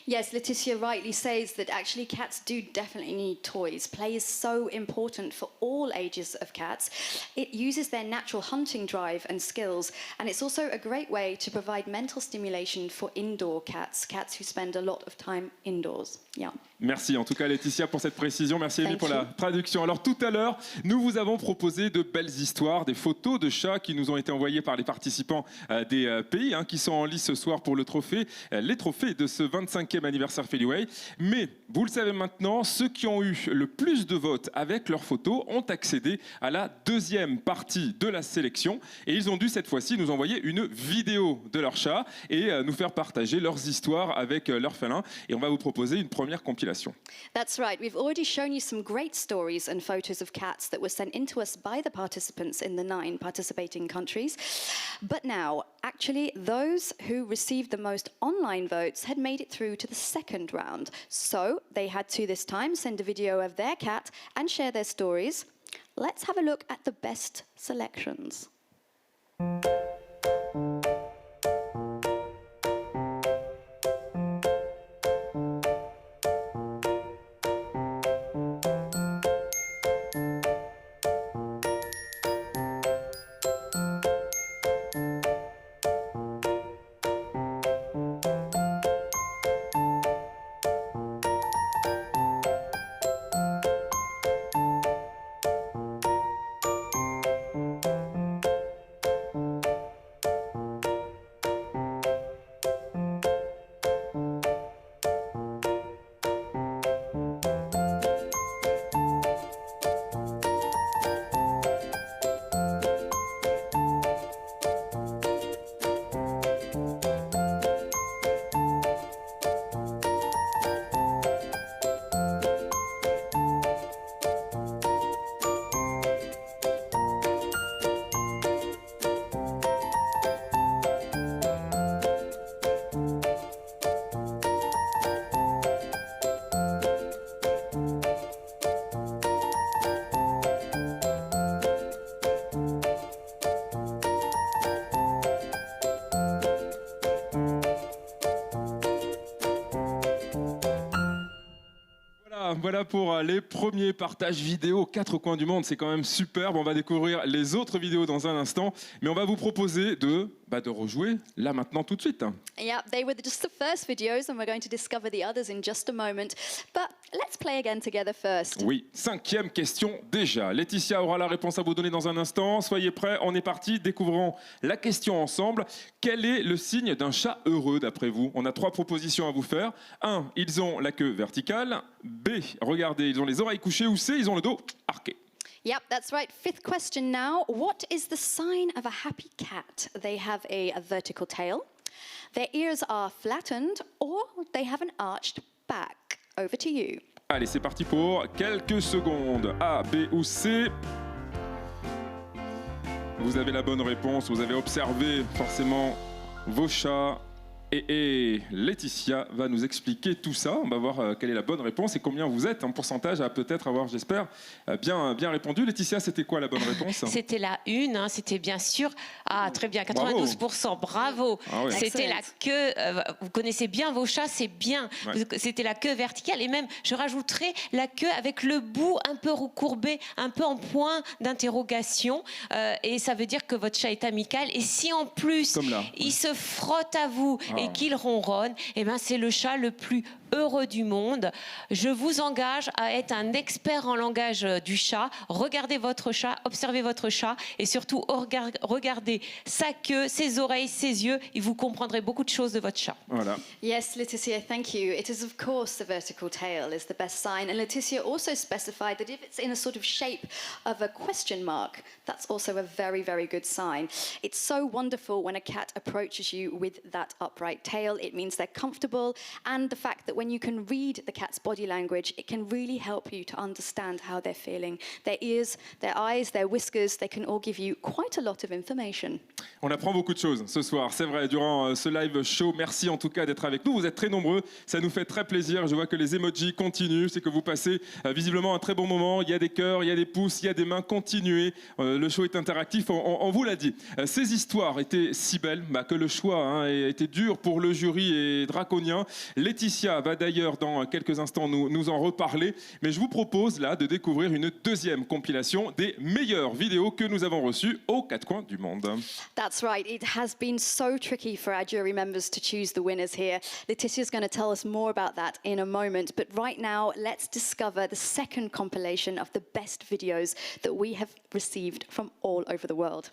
Yes, Laetitia rightly says that actually cats do definitely need toys. Play is so important for all ages of cats. It uses their natural hunting drive and skills, and it's also a great way to provide mental stimulation for indoor cats who spend a lot of time indoors. Yeah. Merci en tout cas Laetitia pour cette précision. Merci Amy pour la traduction. Alors tout à l'heure, nous vous avons proposé de belles histoires, des photos de chats qui nous ont été envoyées par les participants des pays qui sont en lice ce soir pour le trophée, les trophées de ce 25 25e anniversaire Feliway. Mais vous le savez maintenant, ceux qui ont eu le plus de votes avec leurs photos ont accédé à la deuxième partie de la sélection. Et ils ont dû cette fois-ci nous envoyer une vidéo de leur chat et nous faire partager leurs histoires avec leurs félins. Et on va vous proposer une première compilation. That's right. We've already shown you some great stories and photos of cats that were sent in to us by the participants in the 9 participating countries. But now, actually, those who received the most online votes had made it through to the second round. So they had to this time send a video of their cat and share their stories. Let's have a look at the best selections. Voilà pour les premiers partages vidéo aux 4 coins du monde. C'est quand même superbe. On va découvrir les autres vidéos dans un instant. Mais on va vous proposer de rejouer là maintenant tout de suite. Yeah, they were just the first videos and we're going to discover the others in just a moment. But let's play again together first. Oui, 5e question déjà. Laetitia aura la réponse à vous donner dans un instant. Soyez prêts, on est parti. Découvrons la question ensemble. Quel est le signe d'un chat heureux d'après vous? On a 3 propositions à vous faire. 1, ils ont la queue verticale. B, regardez, ils ont les oreilles couchées. Ou C, ils ont le dos arqué. Yep, that's right. 5th question now. What is the sign of a happy cat? They have a vertical tail, their ears are flattened, or they have an arched back. Over to you. Allez, c'est parti pour quelques secondes. A, B ou C. Vous avez la bonne réponse, vous avez observé forcément vos chats. Et Laetitia va nous expliquer tout ça. On va voir quelle est la bonne réponse et combien vous êtes en pourcentage à peut-être avoir, j'espère, bien répondu. Laetitia, c'était quoi la bonne réponse? C'était la une, hein, c'était bien sûr. Ah, très bien, 92%, bravo. Ah ouais. C'était la queue, vous connaissez bien vos chats, c'est bien. Ouais. C'était la queue verticale et même, je rajouterais la queue avec le bout un peu recourbé, un peu en point d'interrogation. Et ça veut dire que votre chat est amical. Et si en plus, il se frotte à vous et qu'il ronronne, eh ben c'est le chat le plus heureux du monde. Je vous engage à être un expert en langage du chat. Regardez votre chat, observez votre chat et surtout regardez sa queue, ses oreilles, ses yeux et vous comprendrez beaucoup de choses de votre chat. Voilà. Yes, Laetitia, thank you. It is of course the vertical tail is the best sign, and Laetitia also specified that if it's in a sort of shape of a question mark, that's also a very, very good sign. It's so wonderful when a cat approaches you with that upright tail. It means they're comfortable, and the fact that when you can read the cat's body language, it can really help you to understand how they're feeling. Their ears, their eyes, their whiskers, they can all give you quite a lot of information. On apprend beaucoup de choses ce soir, c'est vrai, durant ce live show. Merci en tout cas d'être avec nous. Vous êtes très nombreux, ça nous fait très plaisir. Je vois que les emojis continuent, c'est que vous passez visiblement un très bon moment. Il y a des cœurs, il y a des pouces, il y a des mains. Continuez, le show est interactif, on vous l'a dit. Ces histoires étaient si belles que le choix était dur pour le jury et draconien. Laetitia va d'ailleurs dans quelques instants nous en reparler. Mais je vous propose là de découvrir une deuxième compilation des meilleures vidéos que nous avons reçues aux 4 coins du monde. That's right. It has been so tricky for our jury members to choose the winners here. Laetitia is going to tell us more about that in a moment. But right now, let's discover the second compilation of the best videos that we have received from all over the world.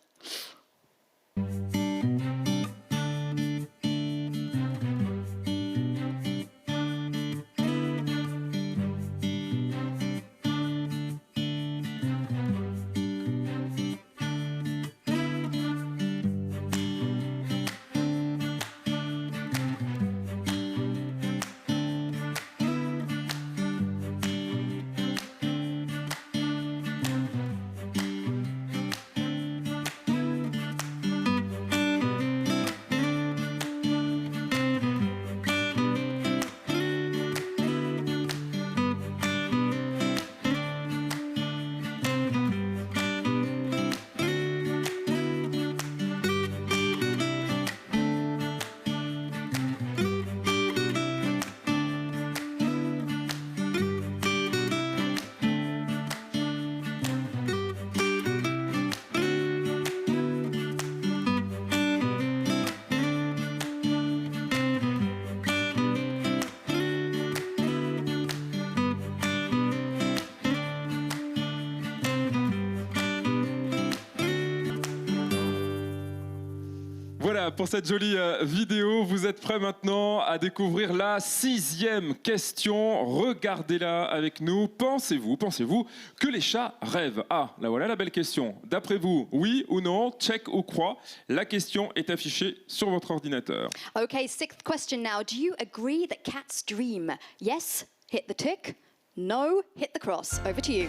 Voilà pour cette jolie vidéo. Vous êtes prêts maintenant à découvrir la 6e question. Regardez-la avec nous. Pensez-vous que les chats rêvent? Ah, là voilà la belle question. D'après vous, oui ou non, check ou croix? La question est affichée sur votre ordinateur. Okay, 6th question now. Do you agree that cats dream? Yes, hit the tick. No, hit the cross. Over to you.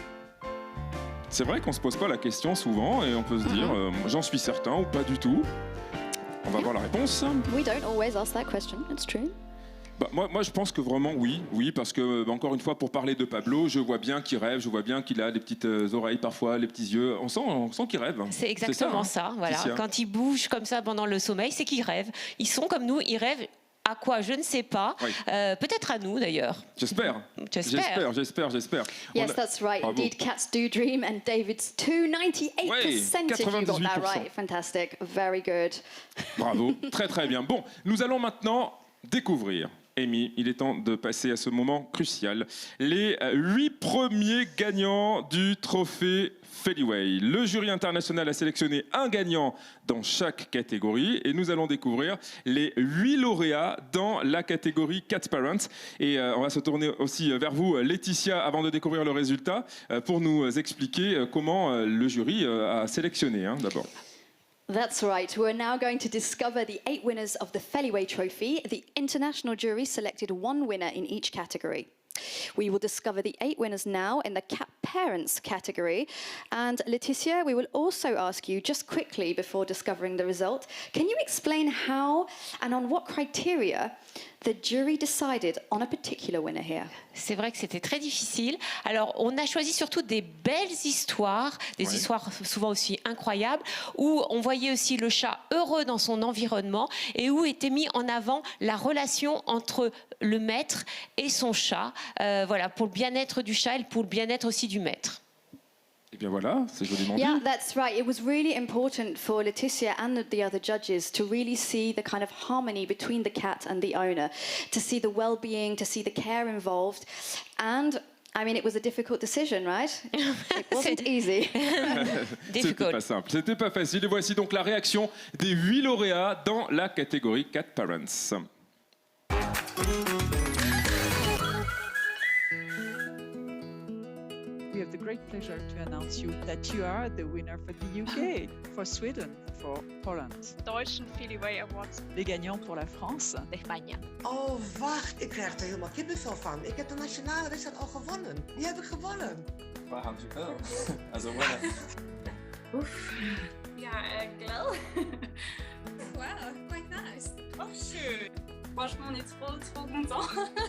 C'est vrai qu'on se pose pas la question souvent et on peut se dire j'en suis certain ou pas du tout. On va voir la réponse. We don't always ask that question, it's true. Bah, moi, je pense que vraiment oui, parce que encore une fois, pour parler de Pablo, je vois bien qu'il rêve, je vois bien qu'il a des petites oreilles parfois, les petits yeux. On sent qu'il rêve. C'est exactement ça. Voilà. Quand ils bougent comme ça pendant le sommeil, c'est qu'ils rêvent. Ils sont comme nous, ils rêvent. À quoi? Je ne sais pas. Oui. Peut-être à nous d'ailleurs. J'espère. Yes, that's right. Bravo. Indeed, cats do dream, and David's 98% if you got that 98%. right. Fantastic. Very good. Bravo, très bien. Bon, nous allons maintenant découvrir. Amy, il est temps de passer à ce moment crucial. Les 8 premiers gagnants du trophée Feliway. Le jury international a sélectionné un gagnant dans chaque catégorie et nous allons découvrir les 8 lauréats dans la catégorie Cat Parents. Et on va se tourner aussi vers vous, Laetitia, avant de découvrir le résultat, pour nous expliquer comment le jury a sélectionné d'abord. That's right. We're now going to discover the 8 winners of the Feliway Trophy. The international jury selected 1 winner in each category. We will discover the 8 winners now in the Cat Parents category. And Laetitia, we will also ask you, just quickly before discovering the result, can you explain how and on what criteria the jury decided on a particular winner here? C'est vrai que c'était très difficile. Alors, on a choisi surtout des belles histoires, des histoires souvent aussi incroyables, où on voyait aussi le chat heureux dans son environnement et où était mis en avant la relation entre le maître et son chat, voilà, pour le bien-être du chat et pour le bien-être aussi du maître. Et bien voilà, c'est joliment dit. Yeah, that's right. It was really important for Laetitia and the other judges to really see the kind of harmony between the cat and the owner, to see the well-being, to see the care involved. And I mean, it was a difficult decision, right? It wasn't easy. C'était pas simple, c'était pas facile. Et voici donc la réaction des 8 lauréats dans la catégorie Cat Parents. We have the great pleasure to announce you that you are the winner for the UK, for Sweden, for Poland. Deutschen Feliway Awards. Les gagnants pour la France. España. Oh, wacht, ik krijg er helemaal kippenvel van. Ik heb de nationale wedstrijd al gewonnen. Die heb ik gewonnen. Waar hangt je wel? Als een winner. Oef. Ja, glad. Wow, quite nice. Oh, schön. Franchement, on est trop contents.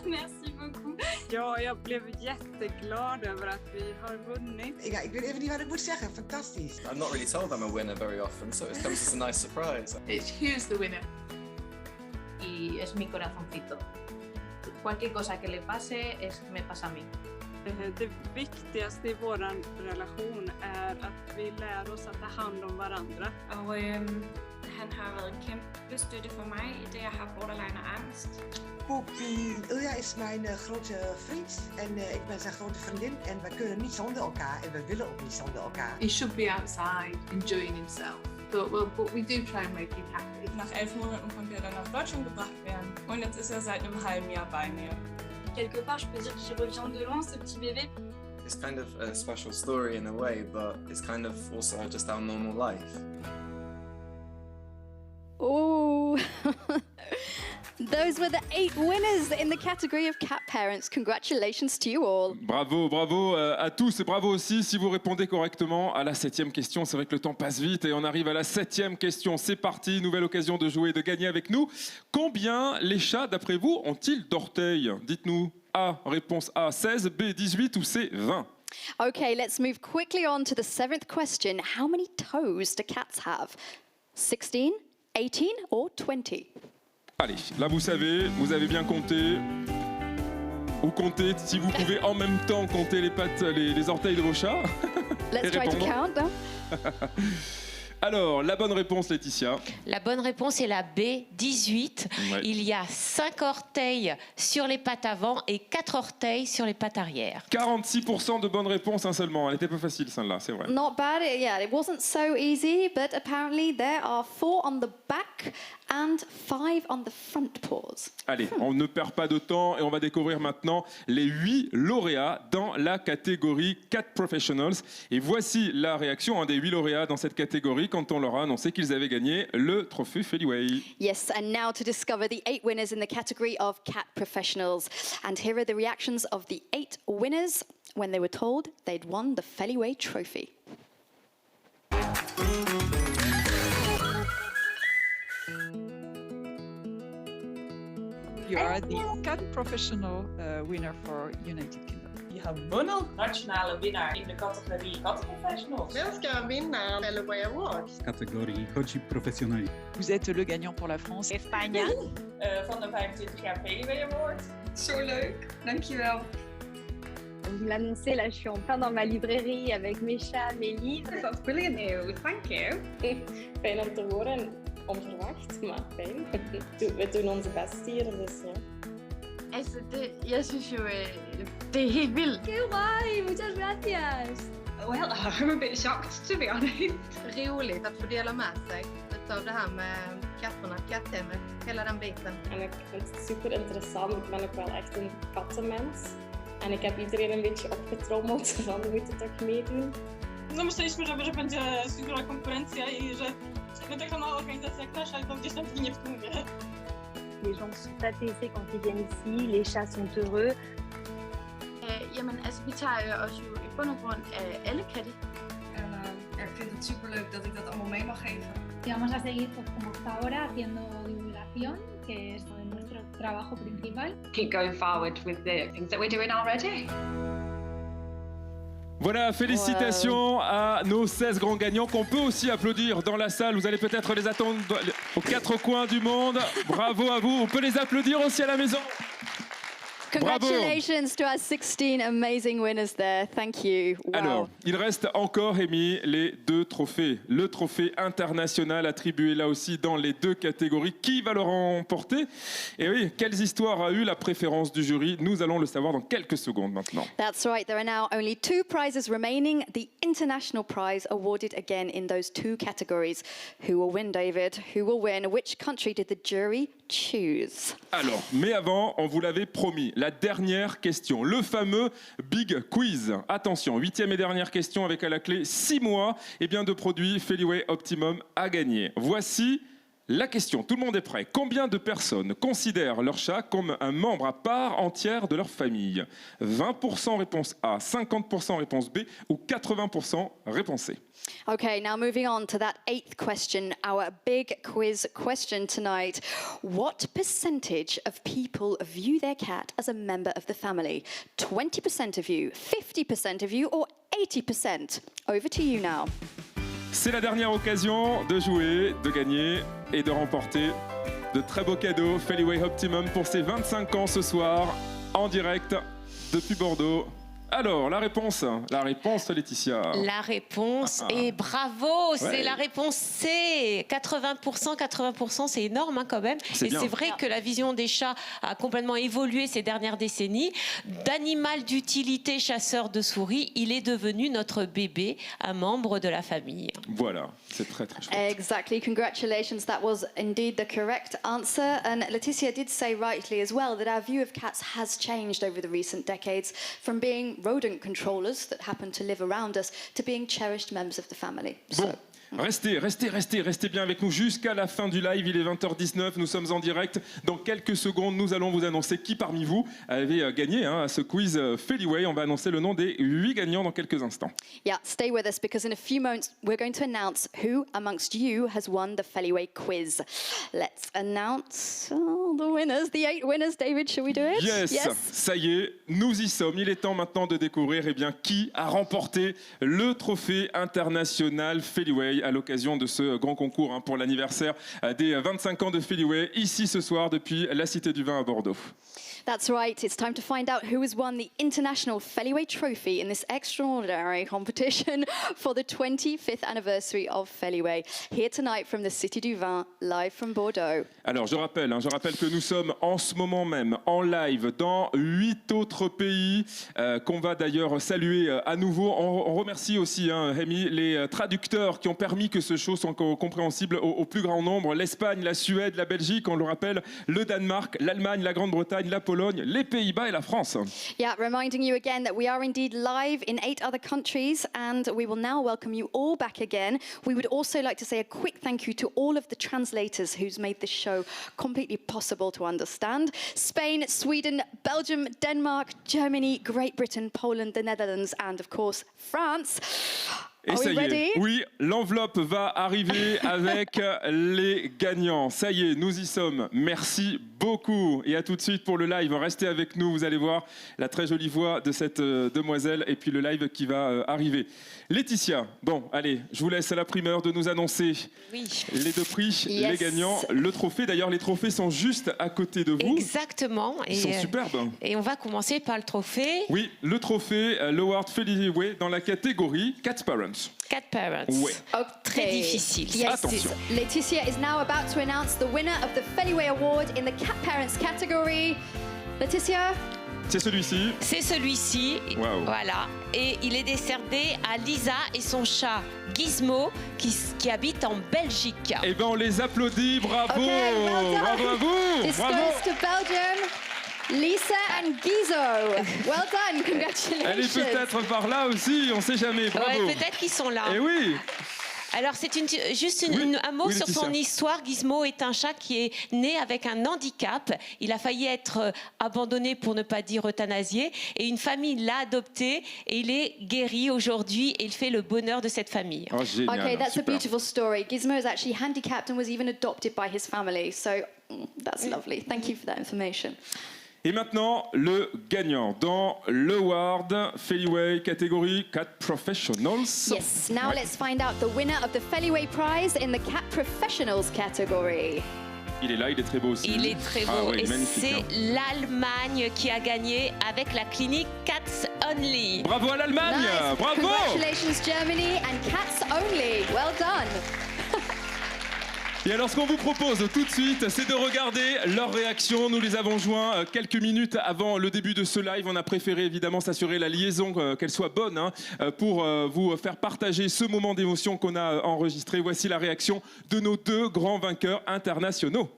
Merci beaucoup. Ja, jag blev jätteglad över att vi har vunnit. Ja, ik weet even niet wat ik moet zeggen. Fantastisch. I'm not really told I'm a winner very often, so it comes as a nice surprise. Who's the winner? Y es mi corazoncito. Cualquier cosa que le pase me pasa a mí. Det viktigaste i vår relation är att vi lär oss att ta hand om varandra. Og han har været en kæmpe støtte for mig i det, jeg har borderline og angst. Poepie, Ilja is mijn grote vriend en ik ben zijn grote vriendin en we kunnen niet zonder elkaar en we willen ook niet zonder elkaar. He should be outside enjoying himself, but we do try and make him happy. Nach 11 Monaten konnte er dann nach Deutschland gebracht werden und jetzt ist er seit einem halben Jahr bei mir. Quelque part, je peux dire qu'il revient de loin, ce petit bébé. It's kind of a special story in a way, but it's kind of also just our normal life. Oh, those were the 8 winners in the category of Cat Parents. Congratulations to you all. Bravo à tous et bravo aussi si vous répondez correctement à la 7e question. C'est vrai que le temps passe vite et on arrive à la 7e question. C'est parti, nouvelle occasion de jouer et de gagner avec nous. Combien les chats, d'après vous, ont-ils d'orteils? Dites-nous. A, réponse A, 16, B, 18 ou C, 20? Okay, let's move quickly on to the 7th question. How many toes do cats have? 16, 18 or 20? Allez, là vous savez, vous avez bien compté. Ou comptez, si vous pouvez en même temps compter les pattes, les orteils de vos chats. Let's try to count them. Alors, la bonne réponse, Laetitia. La bonne réponse est la B, 18. Ouais. Il y a 5 orteils sur les pattes avant et 4 orteils sur les pattes arrière. 46% de bonnes réponses seulement. Elle n'était pas facile, celle-là, c'est vrai. Not bad. Yeah, it wasn't so easy, but apparently there are 4 on the back and 5 on the front paws. Allez, on ne perd pas de temps et on va découvrir maintenant les 8 lauréats dans la catégorie Cat Professionals. Et voici la réaction des 8 lauréats dans cette catégorie quand on leur a annoncé qu'ils avaient gagné le trophée Feliway. Yes, and now to discover the 8 winners in the category of Cat Professionals. And here are the reactions of the 8 winners when they were told they'd won the Feliway trophy. You are the Cat Professional winner for United Kingdom. Je har vundet nationale winnaar in de categorie Kattenprofessionals. Jag ska vinna Feliway Awards. Categorie Coach Professional. Vous êtes le gagnant pour la France. Espagne. Van de 25 jaar Feliway Award. Zo leuk, dankjewel. Vous me l'annoncez, là je suis en plein dans ma librairie avec mes chats, mes livres. Dat is brilliant news, thank you. Fijn om te horen, onverwacht, maar fijn. We doen onze best hier, dus ja. Altså, jeg synes jo, det er helt vildt. Qué guay, muchas gracias. Well, I'm a bit shocked to be honest. Roligt att få dela med sig av det här med katterna, katthemmet, hela den biten. En ik vind het super interessant. Ik ben ook wel echt een kattenmens. En ik heb iedereen een beetje opgetrommeld van, we moeten toch meedoen. No myśleliśmy, że będzie super konkurencja i że my taka mała organizacja jak nasza, to gdzieś tam ginie w tłumie. Les gens sont apaisés quand ils viennent ici, les chats sont heureux. Jamen, altså, vi tager os jo i bund og grund af alle katte. Ik vind het super leuk dat ik dat allemaal mee mag geven. Y vamos a seguir pues, como hasta ahora haciendo divulgación, que es nuestro trabajo principal. Keep going forward with the things that we're doing already. Voilà, félicitations à nos 16 grands gagnants qu'on peut aussi applaudir dans la salle. Vous allez peut-être les attendre aux 4 coins du monde. Bravo à vous. On peut les applaudir aussi à la maison. Congratulations to our 16 amazing winners there. Thank you. Wow. Alors, il reste encore, Rémi, les 2 trophées. Le trophée international attribué là aussi dans les 2 catégories. Qui va le remporter? Et oui, quelles histoires a eu la préférence du jury? Nous allons le savoir dans quelques secondes maintenant. That's right. There are now only 2 prizes remaining. The international prize awarded again in those 2 categories. Who will win, David? Who will win? Which country did the jury choose? Alors, mais avant, on vous l'avait promis, la dernière question, le fameux Big Quiz. Attention, 8e et dernière question avec à la clé 6 mois de produits Feliway Optimum à gagner. Voici la question, tout le monde est prêt. Combien de personnes considèrent leur chat comme un membre à part entière de leur famille? 20% réponse A, 50% réponse B ou 80% réponse C? Okay, now moving on to that 8th question, our big quiz question tonight. What percentage of people view their cat as a member of the family? 20% of you, 50% of you, or 80%? Over to you now. C'est la dernière occasion de jouer, de gagner et de remporter de très beaux cadeaux Feliway Optimum pour ses 25 ans ce soir, en direct depuis Bordeaux. Alors, la réponse Laetitia. La réponse, et bravo, c'est la réponse C. 80%, c'est énorme hein, quand même. Et c'est vrai que la vision des chats a complètement évolué ces dernières décennies. D'animal d'utilité chasseur de souris, il est devenu notre bébé, un membre de la famille. Voilà, c'est très très chouette. Exactly, congratulations. That was indeed the correct answer. And Laetitia did say rightly as well that our view of cats has changed over the recent decades from being rodent controllers that happen to live around us to being cherished members of the family. Bon. Restez bien avec nous jusqu'à la fin du live. Il est 20h19, nous sommes en direct. Dans quelques secondes, nous allons vous annoncer qui parmi vous avait gagné à ce quiz Feliway. On va annoncer le nom des 8 gagnants dans quelques instants. Yeah, stay with us because in a few moments we're going to announce who amongst you has won the Feliway quiz. Let's announce the winners, the 8 winners. David, shall we do it? Yes, ça y est, nous y sommes. Il est temps maintenant de découvrir qui a remporté le trophée international Feliway à l'occasion de ce grand concours pour l'anniversaire des 25 ans de Feliway, ici ce soir depuis la Cité du Vin à Bordeaux. That's right. It's time to find out who has won the International Feliway Trophy in this extraordinary competition for the 25th anniversary of Feliway. Here tonight from the Cité du Vin, live from Bordeaux. Alors je rappelle que nous sommes en ce moment même en live dans 8 autres pays qu'on va d'ailleurs saluer à nouveau. On remercie aussi, Rémi, les traducteurs qui ont permis permis que ce show soit compréhensible au plus grand nombre. L'Espagne, la Suède, la Belgique, on le rappelle, le Danemark, l'Allemagne, la Grande-Bretagne, la Pologne, les Pays-Bas et la France. Yeah, reminding you again that we are indeed live in 8 other countries, and we will now welcome you all back again. We would also like to say a quick thank you to all of the translators who's made this show completely possible to understand. Spain, Sweden, Belgium, Denmark, Germany, Great Britain, Poland, the Netherlands, and of course, France. Et ça y est, oui, l'enveloppe va arriver avec les gagnants. Ça y est, nous y sommes. Merci beaucoup. Et à tout de suite pour le live. Restez avec nous, vous allez voir la très jolie voix de cette demoiselle et puis le live qui va arriver. Laetitia, bon, allez, je vous laisse à la primeur de nous annoncer les deux prix, les gagnants, le trophée. D'ailleurs, les trophées sont juste à côté de vous. Exactement. Ils sont superbes. Et on va commencer par le trophée. Oui, le trophée, l'Award Feliway dans la catégorie Cat Parents. Cat Parents. Oui. Très difficile. Yes, attention. Laetitia is now about to announce the winner of the Feliway Award in the Cat Parents category. Laetitia? C'est celui-ci. C'est celui-ci. Wow. Voilà. Et il est décerné à Lisa et son chat Gizmo qui habite en Belgique. Eh bien, on les applaudit. Bravo. Okay, well done. Bravo à vous. This Bravo. goes to Belgium. Lisa and Gizo. Well done. Congratulations. Elle est peut-être par là aussi. On ne sait jamais. Bravo. Ouais, peut-être qu'ils sont là. Eh oui. Alors, c'est juste un mot sur son histoire. Gizmo est un chat qui est né avec un handicap. Il a failli être abandonné, pour ne pas dire euthanasié. Et une famille l'a adopté et il est guéri aujourd'hui et il fait le bonheur de cette famille. Oh, génial, Okay, that's super. a beautiful story. Gizmo is actually handicapped and was even adopted by his family. So that's lovely. Thank you for that information. Et maintenant, le gagnant dans l'Award Feliway catégorie Cat Professionals. Yes, now let's find out the winner of the Feliway Prize in the Cat Professionals category. Il est là, il est très beau aussi. Il est très beau. Ah, oui, et magnifique, c'est hein. l'Allemagne qui a gagné avec la clinique Cats Only. Bravo à l'Allemagne. Nice. Bravo. Congratulations Germany and Cats Only. Well done. Et alors, ce qu'on vous propose tout de suite, c'est de regarder leurs réactions. Nous les avons joints quelques minutes avant le début de ce live. On a préféré évidemment s'assurer la liaison, qu'elle soit bonne, hein, pour vous faire partager ce moment d'émotion qu'on a enregistré. Voici la réaction de nos deux grands vainqueurs internationaux.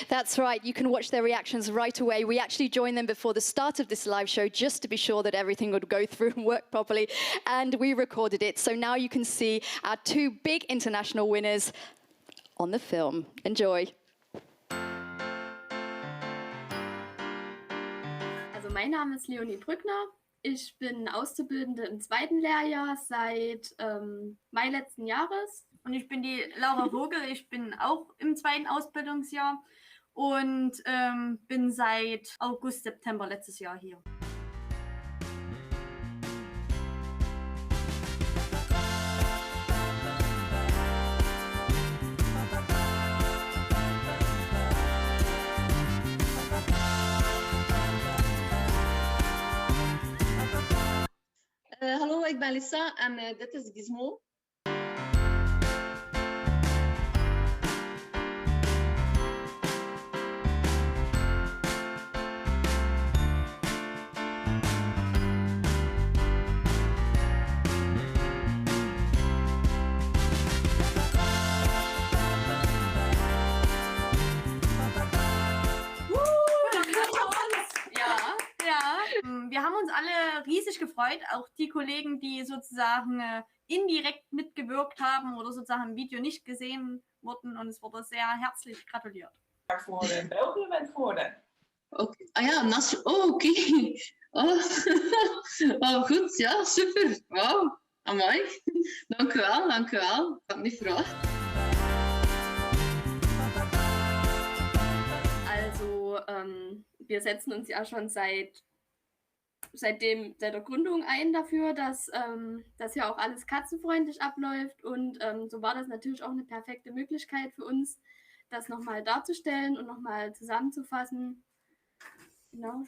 That's right. You can watch their reactions right away. We actually joined them before the start of this live show just to be sure that everything would go through and work properly. And we recorded it. So now you can see our two big international winners on the film. Enjoy. Also mein Name ist Leonie Brückner. Ich bin Auszubildende im 2. Lehrjahr seit Mai letzten Jahres. Und ich bin die Laura Vogel, ich bin auch im 2. Ausbildungsjahr und bin seit August, September letztes Jahr hier. Hallo, ik ben Lisa en dit is Gizmo. Wir haben uns alle riesig gefreut, auch die Kollegen, die sozusagen indirekt mitgewirkt haben oder sozusagen im Video nicht gesehen wurden und es wurde sehr herzlich gratuliert. Voor België bent geworden. Okay. Ah ja, oké. Oh. Oh, goed, ja, super. Wow, amai. Dank u wel, dank u wel. Ik had niet verwacht. Also, wir setzen uns ja schon seit der Gründung ein dafür, dass ja auch alles katzenfreundlich abläuft und so war das natürlich auch eine perfekte Möglichkeit für uns, das nochmal darzustellen und nochmal zusammenzufassen. Genau.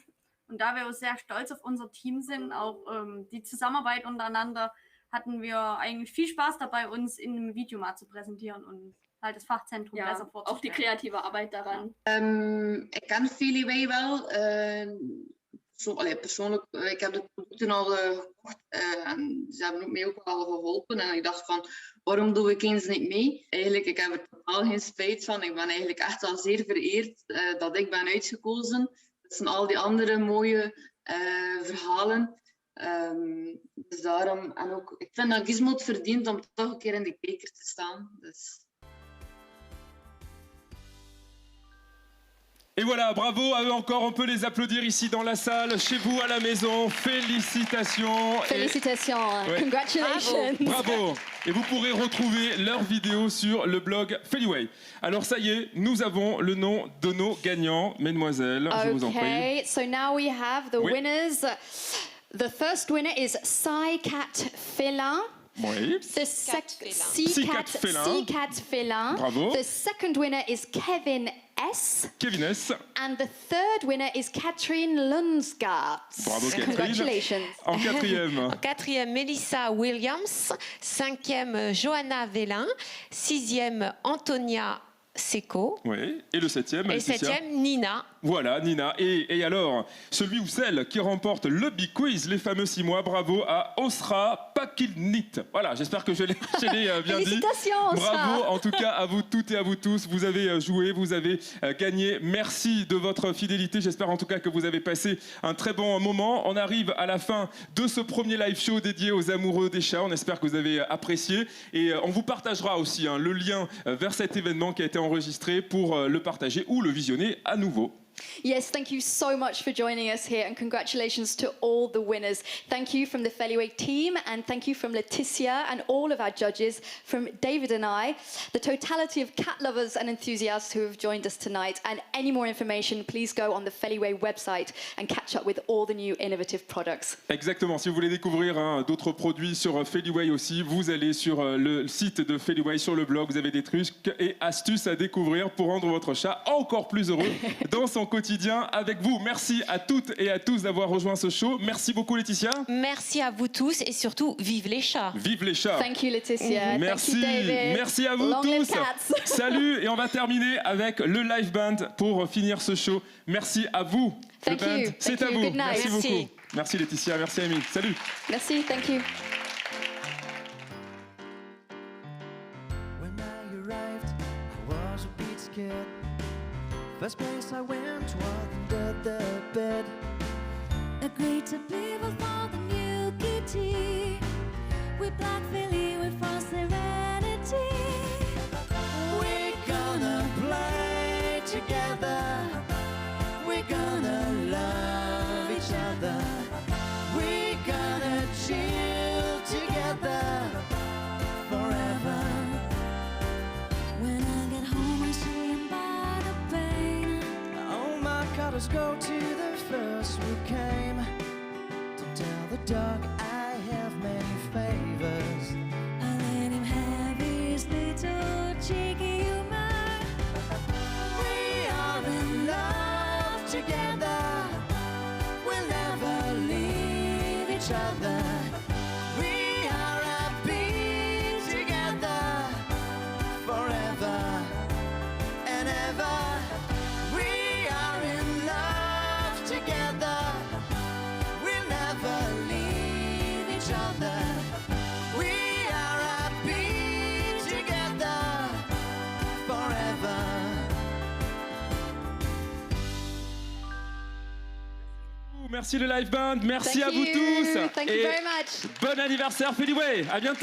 Und da wir auch sehr stolz auf unser Team sind, auch die Zusammenarbeit untereinander, hatten wir eigentlich viel Spaß dabei, uns in einem Video mal zu präsentieren und halt das Fachzentrum besser vorzustellen. Auch die kreative Arbeit daran. Ik ken Feliway wel. persoonlijk, ik heb de producten al gekocht en ze hebben ook mij ook al geholpen. En ik dacht van, waarom doe ik eens niet mee? Eigenlijk, ik heb er totaal geen spijt van. Ik ben eigenlijk echt wel zeer vereerd dat ik ben uitgekozen. tussen al die andere mooie verhalen. Dus daarom, en ook, ik vind dat Gizmo het verdient om toch een keer in die beker te staan. Dus. Et voilà, bravo à eux encore, on peut les applaudir ici dans la salle, chez vous à la maison, félicitations. Félicitations, Ouais. congratulations. Bravo. Et vous pourrez retrouver leurs vidéos sur le blog Feliway. Alors ça y est, nous avons le nom de nos gagnants, mesdemoiselles, je vous en prie. Okay, so now we have the Oui. winners. The first winner is Cat Félin. Oui. The Cat Félin. Cat Félin. Bravo. The second winner is Kevin S. Kevin S. And the third winner is Catherine Lunsgaard. Bravo Catherine. Congratulations. En quatrième. En quatrième, Melissa Williams. Cinquième, Johanna Vélin. Sixième, Antonia Seco. Oui. Et le septième, Et Laetitia. septième, Nina. Voilà, Nina. Et alors, celui ou celle qui remporte le Big Quiz, les fameux 6 mois, bravo à Osra Pakilnit. Voilà, j'espère que je l'ai bien dit. Félicitations, Osra. Bravo, en tout cas, à vous toutes et à vous tous. Vous avez joué, vous avez gagné. Merci de votre fidélité. J'espère en tout cas que vous avez passé un très bon moment. On arrive à la fin de ce premier live show dédié aux amoureux des chats. On espère que vous avez apprécié. Et on vous partagera aussi le lien vers cet événement qui a été enregistré pour le partager ou le visionner à nouveau. Yes, thank you so much for joining us here and congratulations to all the winners. Thank you from the Feliway team and thank you from Laetitia and all of our judges, from David and I, the totality of cat lovers and enthusiasts who have joined us tonight. And any more information, please go on the Feliway website and catch up with all the new innovative products. Exactement, si vous voulez découvrir d'autres produits sur Feliway aussi, vous allez sur le site de Feliway, sur le blog, vous avez des trucs et astuces à découvrir pour rendre votre chat encore plus heureux dans son quotidien avec vous. Merci à toutes et à tous d'avoir rejoint ce show. Merci beaucoup Laetitia. Merci à vous tous et surtout, vive les chats. Vive les chats. Thank you Laetitia. Merci. Thank you David. Merci à vous Long live tous. cats. Salut, et on va terminer avec le live band pour finir ce show. Merci à vous. Thank le band, you. c'est Thank à you. vous. Good night. Merci Merci. beaucoup. Merci Laetitia, merci Amy. Salut. Merci, thank you. When I arrived, I was a bit scared. First place I went was under the bed. Agreed to be before the new kitty. With Black Philly, with for serenity. We're gonna play together. We're gonna love each other. We're gonna chill together forever. When I get home, I see him by the pain. All my colors go to the first we came. To tell the dog I have many favors. I let him have his little cheeky humor. We are in love together. We'll never leave each other. We are happy together forever and ever. We are in love together. We'll never leave each other. We are happy together forever. Merci le live band, merci Thank à vous you. tous. Thank you Et very much. bon anniversaire Feliway. À bientôt.